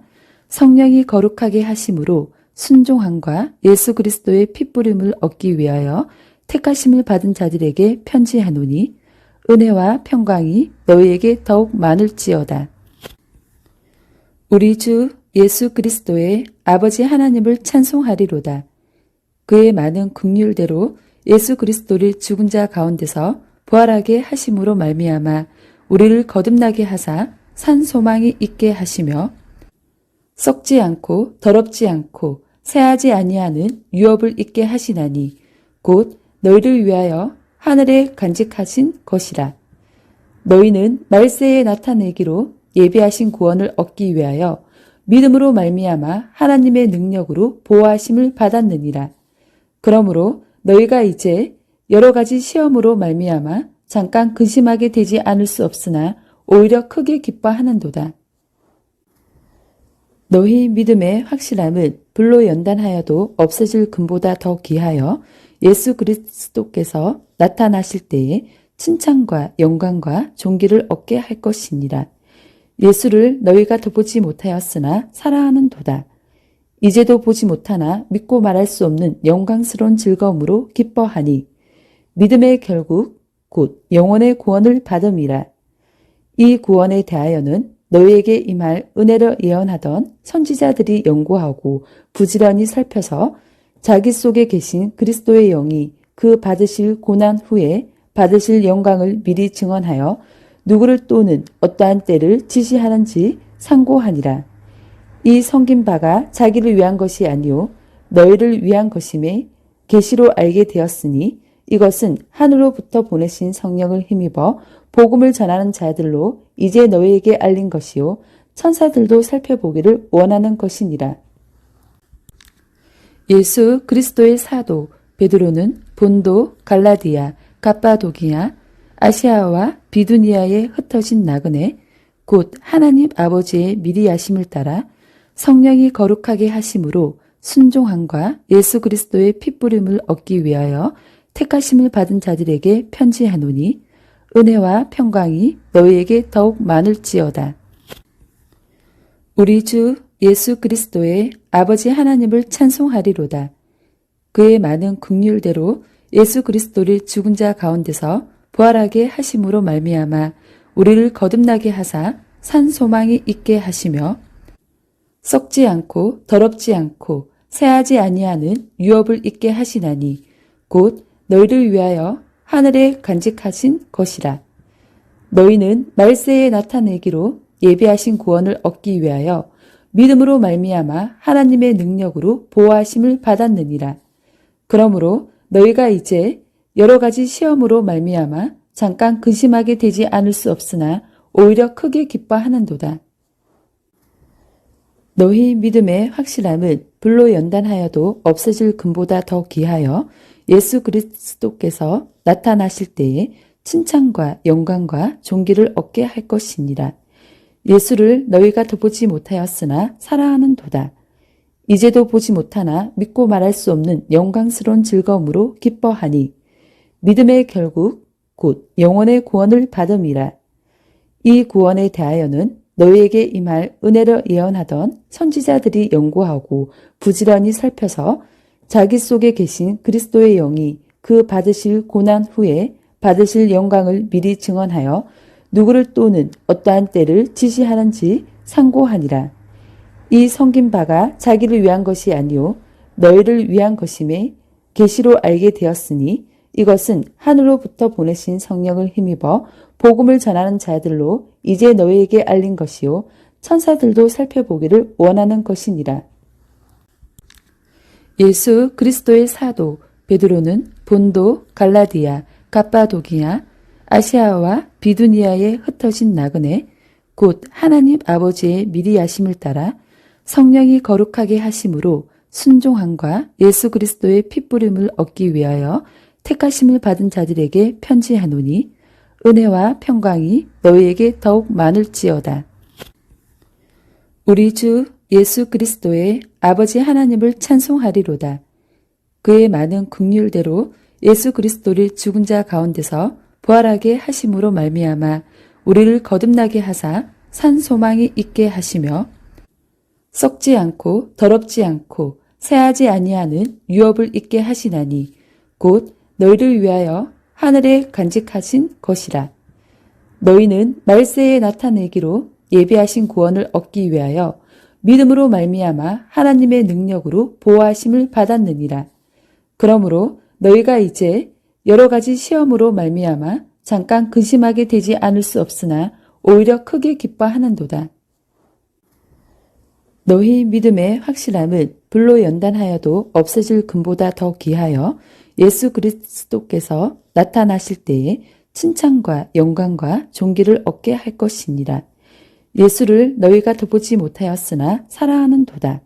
성령이 거룩하게 하심으로 순종함과 예수 그리스도의 핏부림을 얻기 위하여 택하심을 받은 자들에게 편지하노니 은혜와 평강이 너희에게 더욱 많을지어다. 우리 주 예수 그리스도의 아버지 하나님을 찬송하리로다. 그의 많은 긍휼대로 예수 그리스도를 죽은 자 가운데서 부활하게 하심으로 말미암아 우리를 거듭나게 하사 산 소망이 있게 하시며 썩지 않고 더럽지 않고 새하지 아니하는 유업을 있게 하시나니 곧 너희를 위하여 하늘에 간직하신 것이라. 너희는 말세에 나타내기로 예비하신 구원을 얻기 위하여 믿음으로 말미암아 하나님의 능력으로 보호하심을 받았느니라. 그러므로 너희가 이제 여러 가지 시험으로 말미암아 잠깐 근심하게 되지 않을 수 없으나 오히려 크게 기뻐하는도다. 너희 믿음의 확실함은 불로 연단하여도 없어질 금보다 더 귀하여 예수 그리스도께서 나타나실 때에 칭찬과 영광과 존귀를 얻게 할 것이니라. 예수를 너희가 더 보지 못하였으나 사랑하는도다. 이제도 보지 못하나 믿고 말할 수 없는 영광스러운 즐거움으로 기뻐하니 믿음의 결국 곧 영혼의 구원을 받음이라. 이 구원에 대하여는 너희에게 임할 은혜를 예언하던 선지자들이 연구하고 부지런히 살펴서 자기 속에 계신 그리스도의 영이 그 받으실 고난 후에 받으실 영광을 미리 증언하여 누구를 또는 어떠한 때를 지시하는지 상고하니라. 이 섬긴 바가 자기를 위한 것이 아니요 너희를 위한 것임에 계시로 알게 되었으니 이것은 하늘로부터 보내신 성령을 힘입어 복음을 전하는 자들로 이제 너희에게 알린 것이요 천사들도 살펴보기를 원하는 것이니라. 예수 그리스도의 사도 베드로는 본도, 갈라디아, 갑바도기아, 아시아와 비두니아에 흩어진 나그네 곧 하나님 아버지의 미리 하심을 따라 성령이 거룩하게 하심으로 순종함과 예수 그리스도의 핏부림을 얻기 위하여 택하심을 받은 자들에게 편지하노니 은혜와 평강이 너희에게 더욱 많을지어다. 우리 주 예수 그리스도의 아버지 하나님을 찬송하리로다. 그의 많은 긍휼대로 예수 그리스도를 죽은 자 가운데서 부활하게 하심으로 말미암아 우리를 거듭나게 하사 산 소망이 있게 하시며 썩지 않고 더럽지 않고 새하지 아니하는 유업을 있게 하시나니 곧 너희를 위하여 하늘에 간직하신 것이라. 너희는 말세에 나타내기로 예비하신 구원을 얻기 위하여 믿음으로 말미암아 하나님의 능력으로 보호하심을 받았느니라. 그러므로 너희가 이제 여러 가지 시험으로 말미암아 잠깐 근심하게 되지 않을 수 없으나 오히려 크게 기뻐하는도다. 너희 믿음의 확실함은 불로 연단하여도 없어질 금보다 더 귀하여 예수 그리스도께서 나타나실 때에 칭찬과 영광과 존귀를 얻게 할 것이니라. 예수를 너희가 더 보지 못하였으나 사랑하는도다. 이제도 보지 못하나 믿고 말할 수 없는 영광스러운 즐거움으로 기뻐하니 믿음의 결국 곧 영혼의 구원을 받음이라. 이 구원에 대하여는 너희에게 임할 은혜를 예언하던 선지자들이 연구하고 부지런히 살펴서 자기 속에 계신 그리스도의 영이 그 받으실 고난 후에 받으실 영광을 미리 증언하여 누구를 또는 어떠한 때를 지시하는지 상고하니라. 이 섬긴 바가 자기를 위한 것이 아니요 너희를 위한 것임에 계시로 알게 되었으니 이것은 하늘로부터 보내신 성령을 힘입어 복음을 전하는 자들로 이제 너희에게 알린 것이요 천사들도 살펴보기를 원하는 것이니라. 예수 그리스도의 사도 베드로는 본도, 갈라디아, 갑바도기아, 아시아와 비두니아에 흩어진 나그네 곧 하나님 아버지의 미리 하심을 따라 성령이 거룩하게 하심으로 순종함과 예수 그리스도의 핏부림을 얻기 위하여 택하심을 받은 자들에게 편지하노니 은혜와 평강이 너희에게 더욱 많을지어다. 우리 주 예수 그리스도의 아버지 하나님을 찬송하리로다. 그의 많은 긍휼대로 예수 그리스도를 죽은 자 가운데서 부활하게 하심으로 말미암아 우리를 거듭나게 하사 산 소망이 있게 하시며 썩지 않고 더럽지 않고 새하지 아니하는 유업을 있게 하시나니 곧 너희를 위하여 하늘에 간직하신 것이라. 너희는 말세에 나타내기로 예비하신 구원을 얻기 위하여 믿음으로 말미암아 하나님의 능력으로 보호하심을 받았느니라. 그러므로 너희가 이제 여러 가지 시험으로 말미암아 잠깐 근심하게 되지 않을 수 없으나 오히려 크게 기뻐하는도다. 너희 믿음의 확실함은 불로 연단하여도 없어질 금보다 더 귀하여 예수 그리스도께서 나타나실 때에 칭찬과 영광과 존귀를 얻게 할 것이니라. 예수를 너희가 더 보지 못하였으나 사랑하는도다.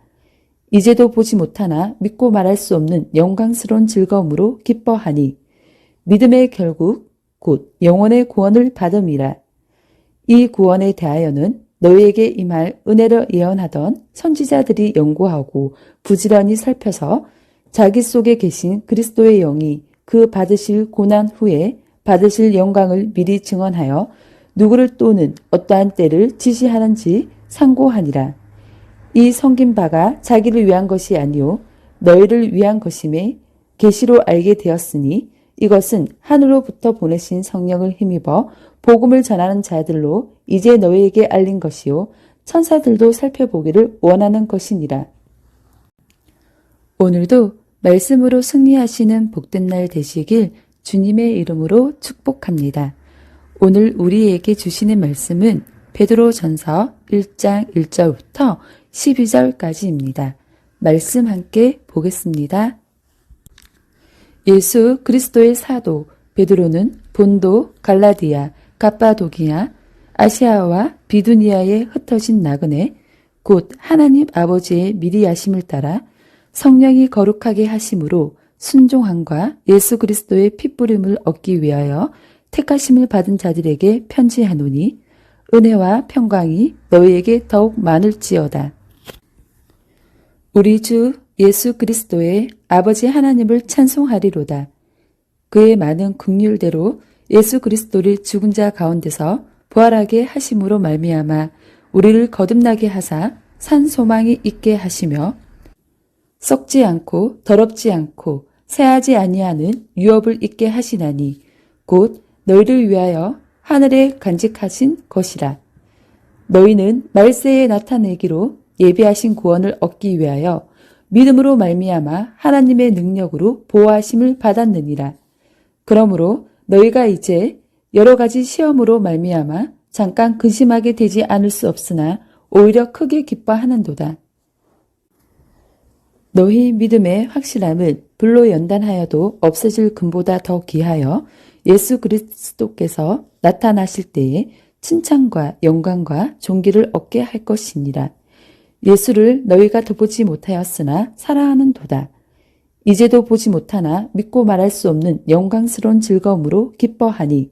이제도 보지 못하나 믿고 말할 수 없는 영광스러운 즐거움으로 기뻐하니 믿음의 결국 곧 영혼의 구원을 받음이라. 이 구원에 대하여는 너희에게 임할 은혜를 예언하던 선지자들이 연구하고 부지런히 살펴서 자기 속에 계신 그리스도의 영이 그 받으실 고난 후에 받으실 영광을 미리 증언하여 누구를 또는 어떠한 때를 지시하는지 상고하니라. 이 섬긴 바가 자기를 위한 것이 아니요 너희를 위한 것임에 계시로 알게 되었으니 이것은 하늘로부터 보내신 성령을 힘입어 복음을 전하는 자들로 이제 너희에게 알린 것이요 천사들도 살펴보기를 원하는 것이니라. 오늘도 말씀으로 승리하시는 복된 날 되시길 주님의 이름으로 축복합니다. 오늘 우리에게 주시는 말씀은 베드로 전서 1장 1절부터 12절까지입니다. 말씀 함께 보겠습니다. 예수 그리스도의 사도 베드로는 본도, 갈라디아, 갑바도기아, 아시아와 비두니아에 흩어진 나그네 곧 하나님 아버지의 미리 하심을 따라 성령이 거룩하게 하심으로 순종함과 예수 그리스도의 핏부림을 얻기 위하여 택하심을 받은 자들에게 편지하노니 은혜와 평강이 너희에게 더욱 많을지어다. 우리 주 예수 그리스도의 아버지 하나님을 찬송하리로다. 그의 많은 긍휼대로 예수 그리스도를 죽은 자 가운데서 부활하게 하심으로 말미암아 우리를 거듭나게 하사 산 소망이 있게 하시며 썩지 않고 더럽지 않고 새하지 아니하는 유업을 있게 하시나니 곧 너희를 위하여 하늘에 간직하신 것이라. 너희는 말세에 나타내기로 예비하신 구원을 얻기 위하여 믿음으로 말미암아 하나님의 능력으로 보호하심을 받았느니라. 그러므로 너희가 이제 여러 가지 시험으로 말미암아 잠깐 근심하게 되지 않을 수 없으나 오히려 크게 기뻐하는도다. 너희 믿음의 확실함은 불로 연단하여도 없어질 금보다 더 귀하여 예수 그리스도께서 나타나실 때에 칭찬과 영광과 존귀를 얻게 할 것이니라. 예수를 너희가 더 보지 못하였으나 사랑하는도다. 이제도 보지 못하나 믿고 말할 수 없는 영광스러운 즐거움으로 기뻐하니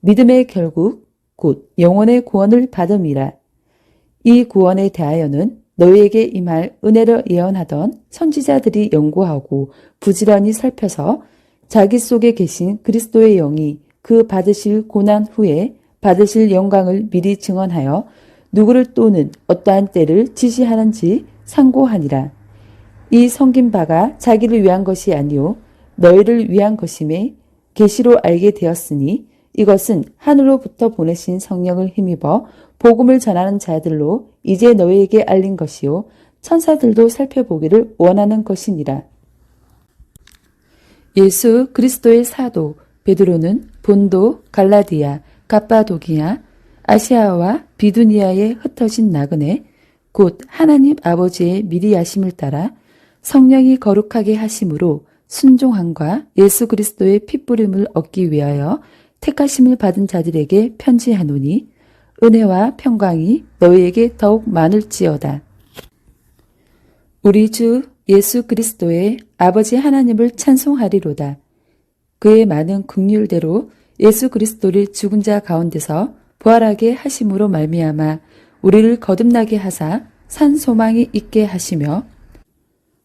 믿음의 결국 곧 영혼의 구원을 받음이라. 이 구원에 대하여는 너희에게 임할 은혜를 예언하던 선지자들이 연구하고 부지런히 살펴서 자기 속에 계신 그리스도의 영이 그 받으실 고난 후에 받으실 영광을 미리 증언하여 누구를 또는 어떠한 때를 지시하는지 상고하니라. 이 섬긴 바가 자기를 위한 것이 아니요 너희를 위한 것임에 계시로 알게 되었으니 이것은 하늘로부터 보내신 성령을 힘입어 복음을 전하는 자들로 이제 너희에게 알린 것이요 천사들도 살펴보기를 원하는 것이니라. 예수 그리스도의 사도 베드로는 본도, 갈라디아, 갑바도기아, 아시아와 비두니아에 흩어진 나그네 곧 하나님 아버지의 미리 하심을 따라 성령이 거룩하게 하심으로 순종함과 예수 그리스도의 핏부림을 얻기 위하여 택하심을 받은 자들에게 편지하노니 은혜와 평강이 너희에게 더욱 많을지어다. 우리 주 예수 그리스도의 아버지 하나님을 찬송하리로다. 그의 많은 긍휼대로 예수 그리스도를 죽은 자 가운데서 부활하게 하심으로 말미암아 우리를 거듭나게 하사 산 소망이 있게 하시며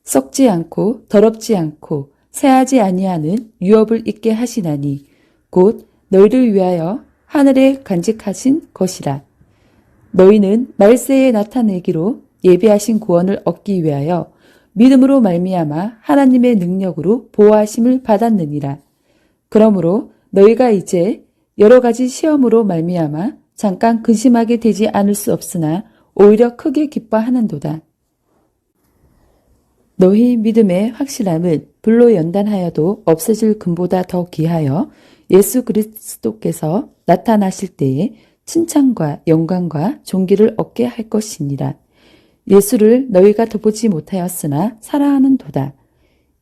썩지 않고 더럽지 않고 새하지 아니하는 유업을 있게 하시나니 곧 너희를 위하여 하늘에 간직하신 것이라. 너희는 말세에 나타내기로 예비하신 구원을 얻기 위하여 믿음으로 말미암아 하나님의 능력으로 보호하심을 받았느니라. 그러므로 너희가 이제 여러 가지 시험으로 말미암아 잠깐 근심하게 되지 않을 수 없으나 오히려 크게 기뻐하는도다. 너희 믿음의 확실함은 불로 연단하여도 없어질 금보다 더 귀하여 예수 그리스도께서 나타나실 때에 칭찬과 영광과 존귀를 얻게 할 것이니라. 예수를 너희가 더 보지 못하였으나 사랑하는도다.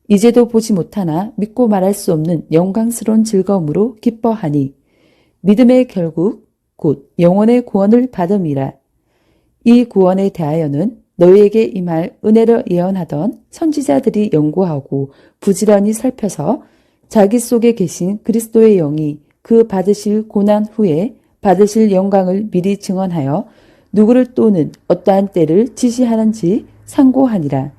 이제도 보지 못하나 믿고 말할 수 없는 영광스러운 즐거움으로 기뻐하니 믿음의 결국 곧 영혼의 구원을 받음이라. 이 구원에 대하여는 너희에게 임할 은혜를 예언하던 선지자들이 연구하고 부지런히 살펴서 자기 속에 계신 그리스도의 영이 그 받으실 고난 후에 받으실 영광을 미리 증언하여 누구를 또는 어떠한 때를 지시하는지 상고하니라.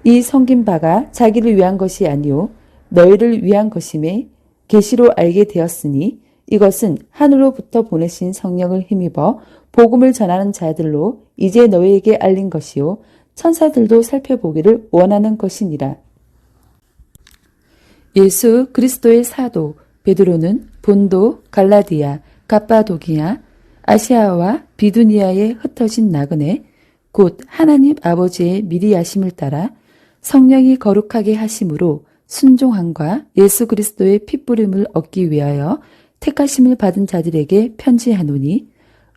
이 섬긴 바가 자기를 위한 것이 아니요 너희를 위한 것임에 계시로 알게 되었으니 이것은 하늘로부터 보내신 성령을 힘입어 복음을 전하는 자들로 이제 너희에게 알린 것이요 천사들도 살펴보기를 원하는 것이니라. 예수 그리스도의 사도 베드로는 본도, 갈라디아, 갑바도기아, 아시아와 비두니아에 흩어진 나그네 곧 하나님 아버지의 미리 하심을 따라 성령이 거룩하게 하심으로 순종함과 예수 그리스도의 핏부림을 얻기 위하여 택하심을 받은 자들에게 편지하노니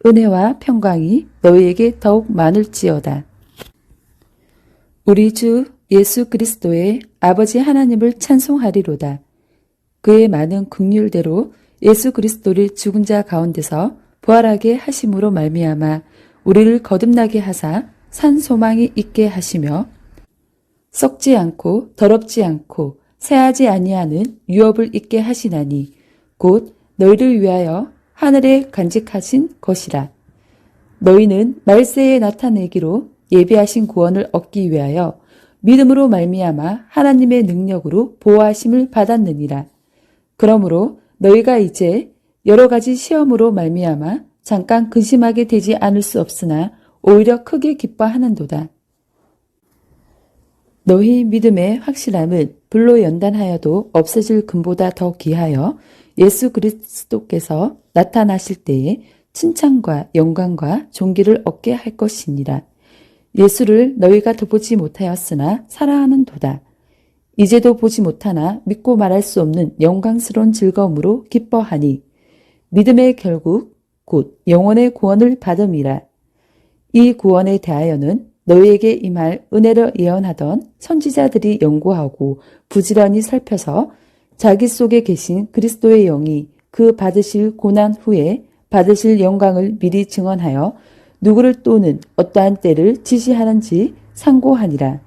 은혜와 평강이 너희에게 더욱 많을지어다. 우리 주 예수 그리스도의 아버지 하나님을 찬송하리로다. 그의 많은 긍휼대로 예수 그리스도를 죽은 자 가운데서 부활하게 하심으로 말미암아 우리를 거듭나게 하사 산 소망이 있게 하시며 썩지 않고 더럽지 않고 새하지 아니하는 유업을 있게 하시나니 곧 너희를 위하여 하늘에 간직하신 것이라. 너희는 말세에 나타내기로 예비하신 구원을 얻기 위하여 믿음으로 말미암아 하나님의 능력으로 보호하심을 받았느니라. 그러므로 너희가 이제 여러 가지 시험으로 말미암아 잠깐 근심하게 되지 않을 수 없으나 오히려 크게 기뻐하는도다. 너희 믿음의 확실함은 불로 연단하여도 없어질 금보다 더 귀하여 예수 그리스도께서 나타나실 때에 칭찬과 영광과 존귀를 얻게 할 것이니라. 예수를 너희가 돋보지 못하였으나 사랑하는도다. 이제도 보지 못하나 믿고 말할 수 없는 영광스러운 즐거움으로 기뻐하니 믿음의 결국 곧 영혼의 구원을 받음이라. 이 구원에 대하여는 너희에게 임할 은혜를 예언하던 선지자들이 연구하고 부지런히 살펴서 자기 속에 계신 그리스도의 영이 그 받으실 고난 후에 받으실 영광을 미리 증언하여 누구를 또는 어떠한 때를 지시하는지 상고하니라.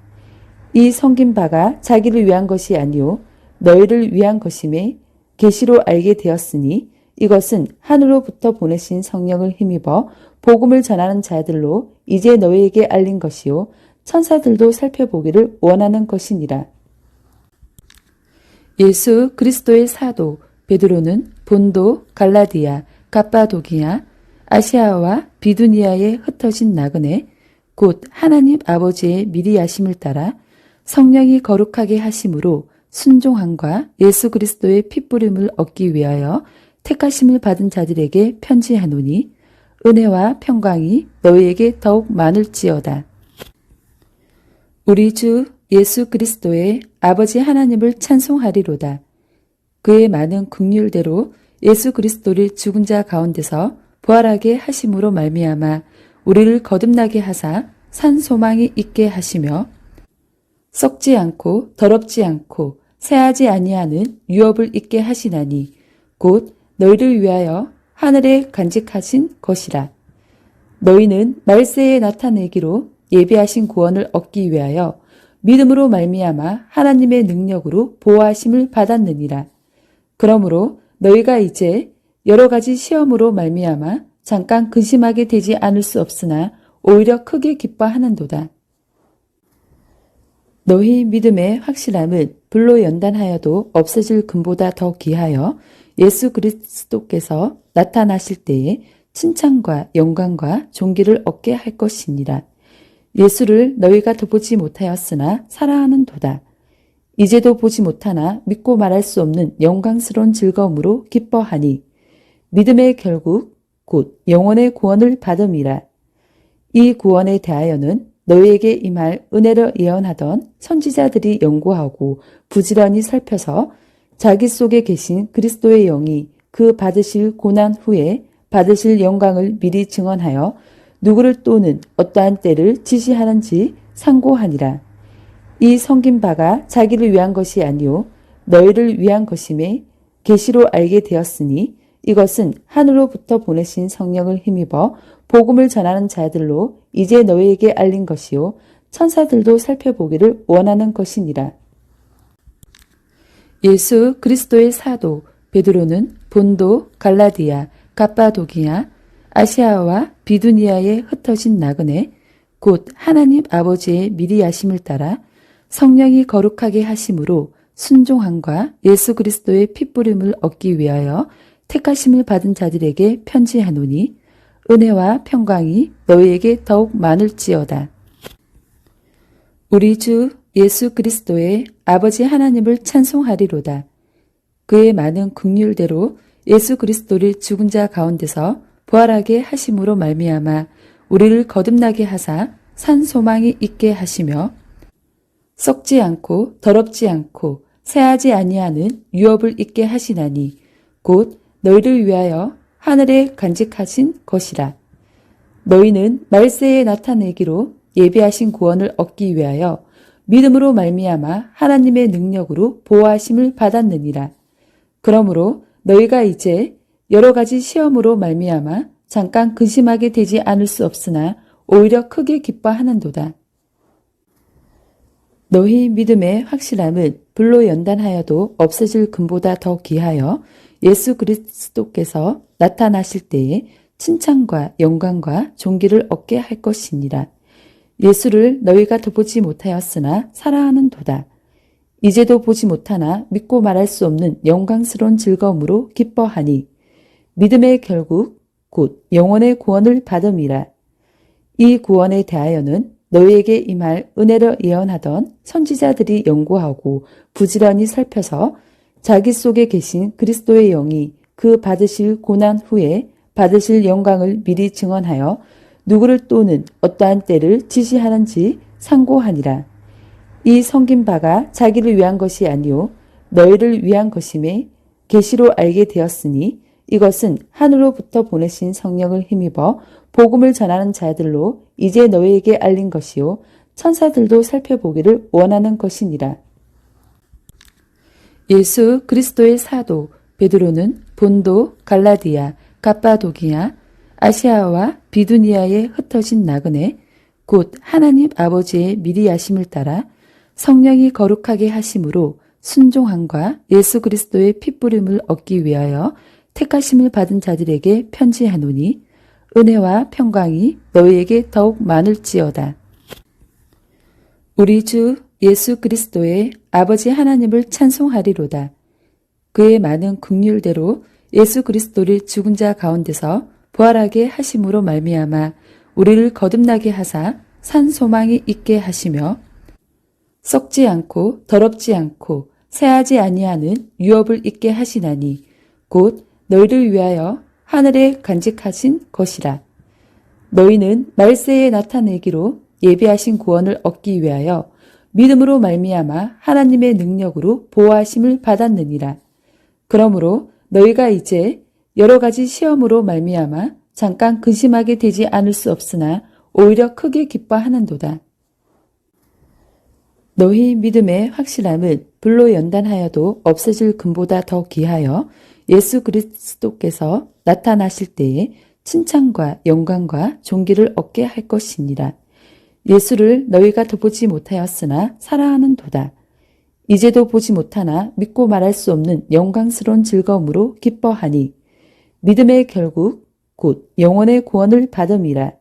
이 섬긴 바가 자기를 위한 것이 아니요 너희를 위한 것임에 계시로 알게 되었으니 이것은 하늘로부터 보내신 성령을 힘입어 복음을 전하는 자들로 이제 너희에게 알린 것이요 천사들도 살펴보기를 원하는 것이니라. 예수 그리스도의 사도 베드로는 본도, 갈라디아, 갑바도기아, 아시아와 비두니아에 흩어진 나그네 곧 하나님 아버지의 미리 하심을 따라 성령이 거룩하게 하심으로 순종함과 예수 그리스도의 핏부림을 얻기 위하여 택하심을 받은 자들에게 편지하노니 은혜와 평강이 너희에게 더욱 많을지어다. 우리 주 예수 그리스도의 아버지 하나님을 찬송하리로다. 그의 많은 긍휼대로 예수 그리스도를 죽은 자 가운데서 부활하게 하심으로 말미암아 우리를 거듭나게 하사 산 소망이 있게 하시며 썩지 않고 더럽지 않고 새하지 아니하는 유업을 있게 하시나니 곧 너희를 위하여 하늘에 간직하신 것이라. 너희는 말세에 나타내기로 예비하신 구원을 얻기 위하여 믿음으로 말미암아 하나님의 능력으로 보호하심을 받았느니라. 그러므로 너희가 이제 여러 가지 시험으로 말미암아 잠깐 근심하게 되지 않을 수 없으나 오히려 크게 기뻐하는도다. 너희 믿음의 확실함은 불로 연단하여도 없어질 금보다 더 귀하여 예수 그리스도께서 나타나실 때에 칭찬과 영광과 존귀를 얻게 할 것이니라. 예수를 너희가 돋보지 못하였으나 사랑하는도다. 이제도 보지 못하나 믿고 말할 수 없는 영광스러운 즐거움으로 기뻐하니 믿음의 결국 곧 영혼의 구원을 받음이라. 이 구원에 대하여는 너희에게 임할 은혜를 예언하던 선지자들이 연구하고 부지런히 살펴서 자기 속에 계신 그리스도의 영이 그 받으실 고난 후에 받으실 영광을 미리 증언하여 누구를 또는 어떠한 때를 지시하는지 상고하니라. 이 섬긴 바가 자기를 위한 것이 아니요 너희를 위한 것임에 계시로 알게 되었으니 이것은 하늘로부터 보내신 성령을 힘입어 복음을 전하는 자들로 이제 너희에게 알린 것이요 천사들도 살펴보기를 원하는 것이니라. 예수 그리스도의 사도 베드로는 본도, 갈라디아, 갑바도기아, 아시아와 비두니아에 흩어진 나그네 곧 하나님 아버지의 미리 하심을 따라 성령이 거룩하게 하심으로 순종함과 예수 그리스도의 핏부림을 얻기 위하여 택하심을 받은 자들에게 편지하노니 은혜와 평강이 너희에게 더욱 많을지어다. 우리 주 예수 그리스도의 아버지 하나님을 찬송하리로다. 그의 많은 긍휼대로 예수 그리스도를 죽은 자 가운데서 부활하게 하심으로 말미암아 우리를 거듭나게 하사 산 소망이 있게 하시며 썩지 않고 더럽지 않고 새하지 아니하는 유업을 있게 하시나니 곧 너희를 위하여 하늘에 간직하신 것이라. 너희는 말세에 나타내기로 예비하신 구원을 얻기 위하여 믿음으로 말미암아 하나님의 능력으로 보호하심을 받았느니라. 그러므로 너희가 이제 여러 가지 시험으로 말미암아 잠깐 근심하게 되지 않을 수 없으나 오히려 크게 기뻐하는도다. 너희 믿음의 확실함은 불로 연단하여도 없어질 금보다 더 귀하여 예수 그리스도께서 나타나실 때에 칭찬과 영광과 존귀를 얻게 할 것이니라. 예수를 너희가 더 보지 못하였으나 사랑하는도다. 이제도 보지 못하나 믿고 말할 수 없는 영광스러운 즐거움으로 기뻐하니 믿음의 결국 곧 영혼의 구원을 받음이라. 이 구원에 대하여는 너희에게 임할 은혜를 예언하던 선지자들이 연구하고 부지런히 살펴서 자기 속에 계신 그리스도의 영이 그 받으실 고난 후에 받으실 영광을 미리 증언하여 누구를 또는 어떠한 때를 지시하는지 상고하니라. 이 섬긴 바가 자기를 위한 것이 아니요 너희를 위한 것임에 계시로 알게 되었으니 이것은 하늘로부터 보내신 성령을 힘입어 복음을 전하는 자들로 이제 너희에게 알린 것이요 천사들도 살펴보기를 원하는 것이니라. 예수 그리스도의 사도 베드로는 본도, 갈라디아, 갑바도기아, 아시아와 비두니아에 흩어진 나그네 곧 하나님 아버지의 미리 하심을 따라 성령이 거룩하게 하심으로 순종함과 예수 그리스도의 핏부림을 얻기 위하여 택하심을 받은 자들에게 편지하노니 은혜와 평강이 너희에게 더욱 많을지어다. 우리 주 예수 그리스도의 아버지 하나님을 찬송하리로다. 그의 많은 긍휼대로 예수 그리스도를 죽은 자 가운데서 부활하게 하심으로 말미암아 우리를 거듭나게 하사 산 소망이 있게 하시며 썩지 않고 더럽지 않고 새하지 아니하는 유업을 있게 하시나니 곧 너희를 위하여 하늘에 간직하신 것이라. 너희는 말세에 나타내기로 예비하신 구원을 얻기 위하여 믿음으로 말미암아 하나님의 능력으로 보호하심을 받았느니라. 그러므로 너희가 이제 여러 가지 시험으로 말미암아 잠깐 근심하게 되지 않을 수 없으나 오히려 크게 기뻐하는도다. 너희 믿음의 확실함은 불로 연단하여도 없어질 금보다 더 귀하여 예수 그리스도께서 나타나실 때에 칭찬과 영광과 존귀를 얻게 할 것이니라. 예수를 너희가 더 보지 못하였으나 사랑하는도다. 이제도 보지 못하나 믿고 말할 수 없는 영광스러운 즐거움으로 기뻐하니 믿음의 결국 곧 영혼의 구원을 받음이라.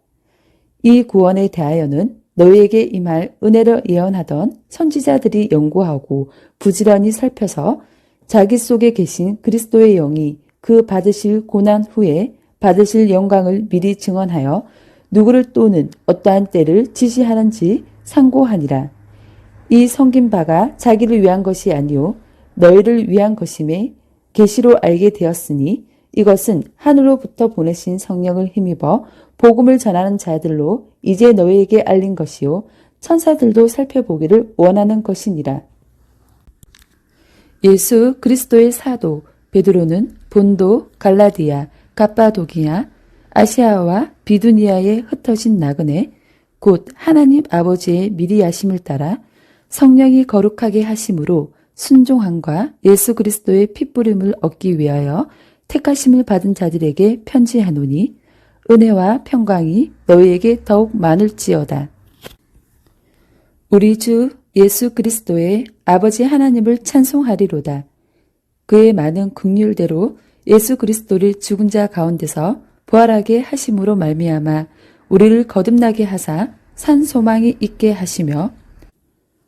이 구원에 대하여는 너희에게 임할 은혜를 예언하던 선지자들이 연구하고 부지런히 살펴서 자기 속에 계신 그리스도의 영이 그 받으실 고난 후에 받으실 영광을 미리 증언하여 누구를 또는 어떠한 때를 지시하는지 상고하니라. 이 섬긴 바가 자기를 위한 것이 아니요 너희를 위한 것임에 계시로 알게 되었으니 이것은 하늘로부터 보내신 성령을 힘입어 복음을 전하는 자들로 이제 너희에게 알린 것이요 천사들도 살펴보기를 원하는 것이니라. 예수 그리스도의 사도 베드로는 본도, 갈라디아, 갑바도기아, 아시아와 비두니아에 흩어진 나그네 곧 하나님 아버지의 미리 하심을 따라 성령이 거룩하게 하심으로 순종함과 예수 그리스도의 핏부림을 얻기 위하여 택하심을 받은 자들에게 편지하노니 은혜와 평강이 너희에게 더욱 많을지어다. 우리 주 예수 그리스도의 아버지 하나님을 찬송하리로다. 그의 많은 긍휼대로 예수 그리스도를 죽은 자 가운데서 부활하게 하심으로 말미암아 우리를 거듭나게 하사 산 소망이 있게 하시며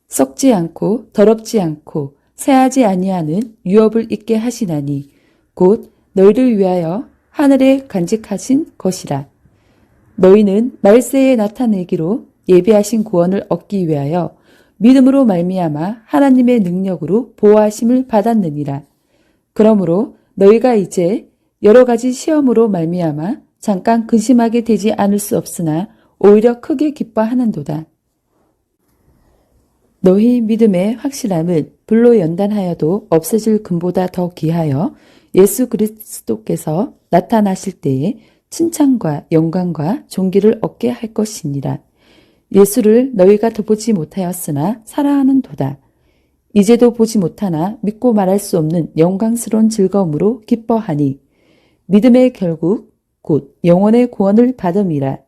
썩지 않고 더럽지 않고 새하지 아니하는 유업을 있게 하시나니 곧 너희를 위하여 하늘에 간직하신 것이라. 너희는 말세에 나타내기로 예비하신 구원을 얻기 위하여 믿음으로 말미암아 하나님의 능력으로 보호하심을 받았느니라. 그러므로 너희가 이제 여러 가지 시험으로 말미암아 잠깐 근심하게 되지 않을 수 없으나 오히려 크게 기뻐하는도다. 너희 믿음의 확실함은 불로 연단하여도 없어질 금보다 더 귀하여 예수 그리스도께서 나타나실 때에 칭찬과 영광과 존귀를 얻게 할 것이니라. 예수를 너희가 더 보지 못하였으나 사랑하는도다. 이제도 보지 못하나 믿고 말할 수 없는 영광스러운 즐거움으로 기뻐하니 믿음의 결국 곧 영혼의 구원을 받음이라.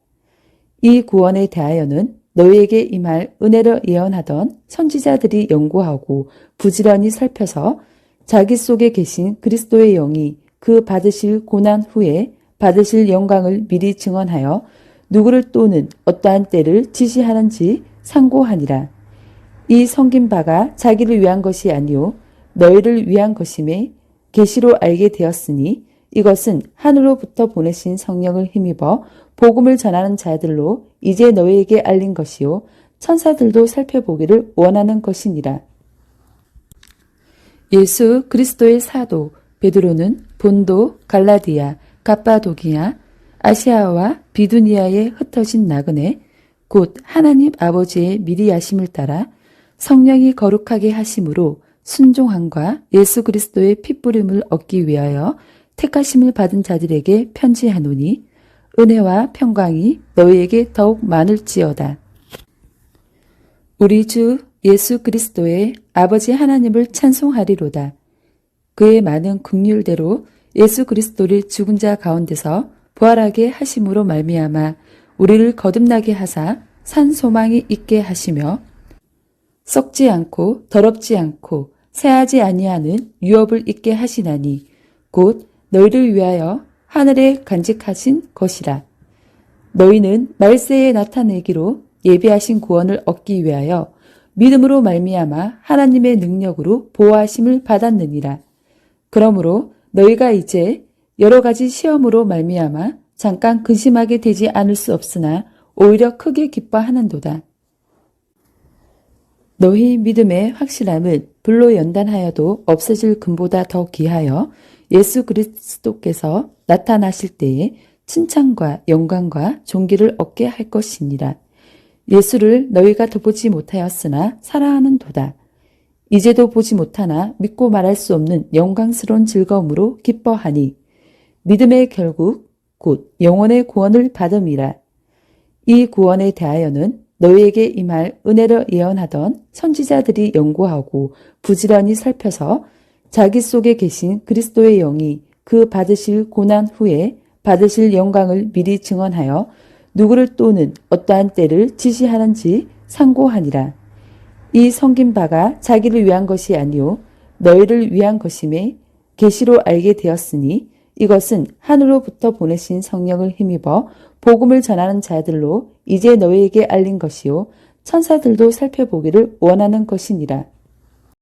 이 구원에 대하여는 너희에게 임할 은혜를 예언하던 선지자들이 연구하고 부지런히 살펴서 자기 속에 계신 그리스도의 영이 그 받으실 고난 후에 받으실 영광을 미리 증언하여 누구를 또는 어떠한 때를 지시하는지 상고하니라. 이 섬긴 바가 자기를 위한 것이 아니요 너희를 위한 것임에 계시로 알게 되었으니 이것은 하늘로부터 보내신 성령을 힘입어 복음을 전하는 자들로 이제 너희에게 알린 것이요 천사들도 살펴보기를 원하는 것이니라. 예수 그리스도의 사도 베드로는 본도, 갈라디아, 갑바도기아, 아시아와 비두니아에 흩어진 나그네 곧 하나님 아버지의 미리 하심을 따라 성령이 거룩하게 하심으로 순종함과 예수 그리스도의 핏부림을 얻기 위하여 택하심을 받은 자들에게 편지하노니 은혜와 평강이 너희에게 더욱 많을지어다. 우리 주 예수 그리스도의 아버지 하나님을 찬송하리로다. 그의 많은 긍휼대로 예수 그리스도를 죽은 자 가운데서 부활하게 하심으로 말미암아 우리를 거듭나게 하사 산 소망이 있게 하시며 썩지 않고 더럽지 않고 새하지 아니하는 유업을 있게 하시나니 곧 너희를 위하여 하늘에 간직하신 것이라. 너희는 말세에 나타내기로 예비하신 구원을 얻기 위하여 믿음으로 말미암아 하나님의 능력으로 보호하심을 받았느니라. 그러므로 너희가 이제 여러 가지 시험으로 말미암아 잠깐 근심하게 되지 않을 수 없으나 오히려 크게 기뻐하는도다. 너희 믿음의 확실함은 불로 연단하여도 없어질 금보다 더 귀하여 예수 그리스도께서 나타나실 때에 칭찬과 영광과 존귀를 얻게 할 것이니라. 예수를 너희가 더 보지 못하였으나 사랑하는도다. 이제도 보지 못하나 믿고 말할 수 없는 영광스러운 즐거움으로 기뻐하니 믿음의 결국 곧 영혼의 구원을 받음이라. 이 구원에 대하여는 너희에게 임할 은혜를 예언하던 선지자들이 연구하고 부지런히 살펴서 자기 속에 계신 그리스도의 영이 그 받으실 고난 후에 받으실 영광을 미리 증언하여 누구를 또는 어떠한 때를 지시하는지 상고하니라. 이 섬긴 바가 자기를 위한 것이 아니요 너희를 위한 것임에 계시로 알게 되었으니 이것은 하늘로부터 보내신 성령을 힘입어 복음을 전하는 자들로 이제 너희에게 알린 것이요 천사들도 살펴보기를 원하는 것이니라.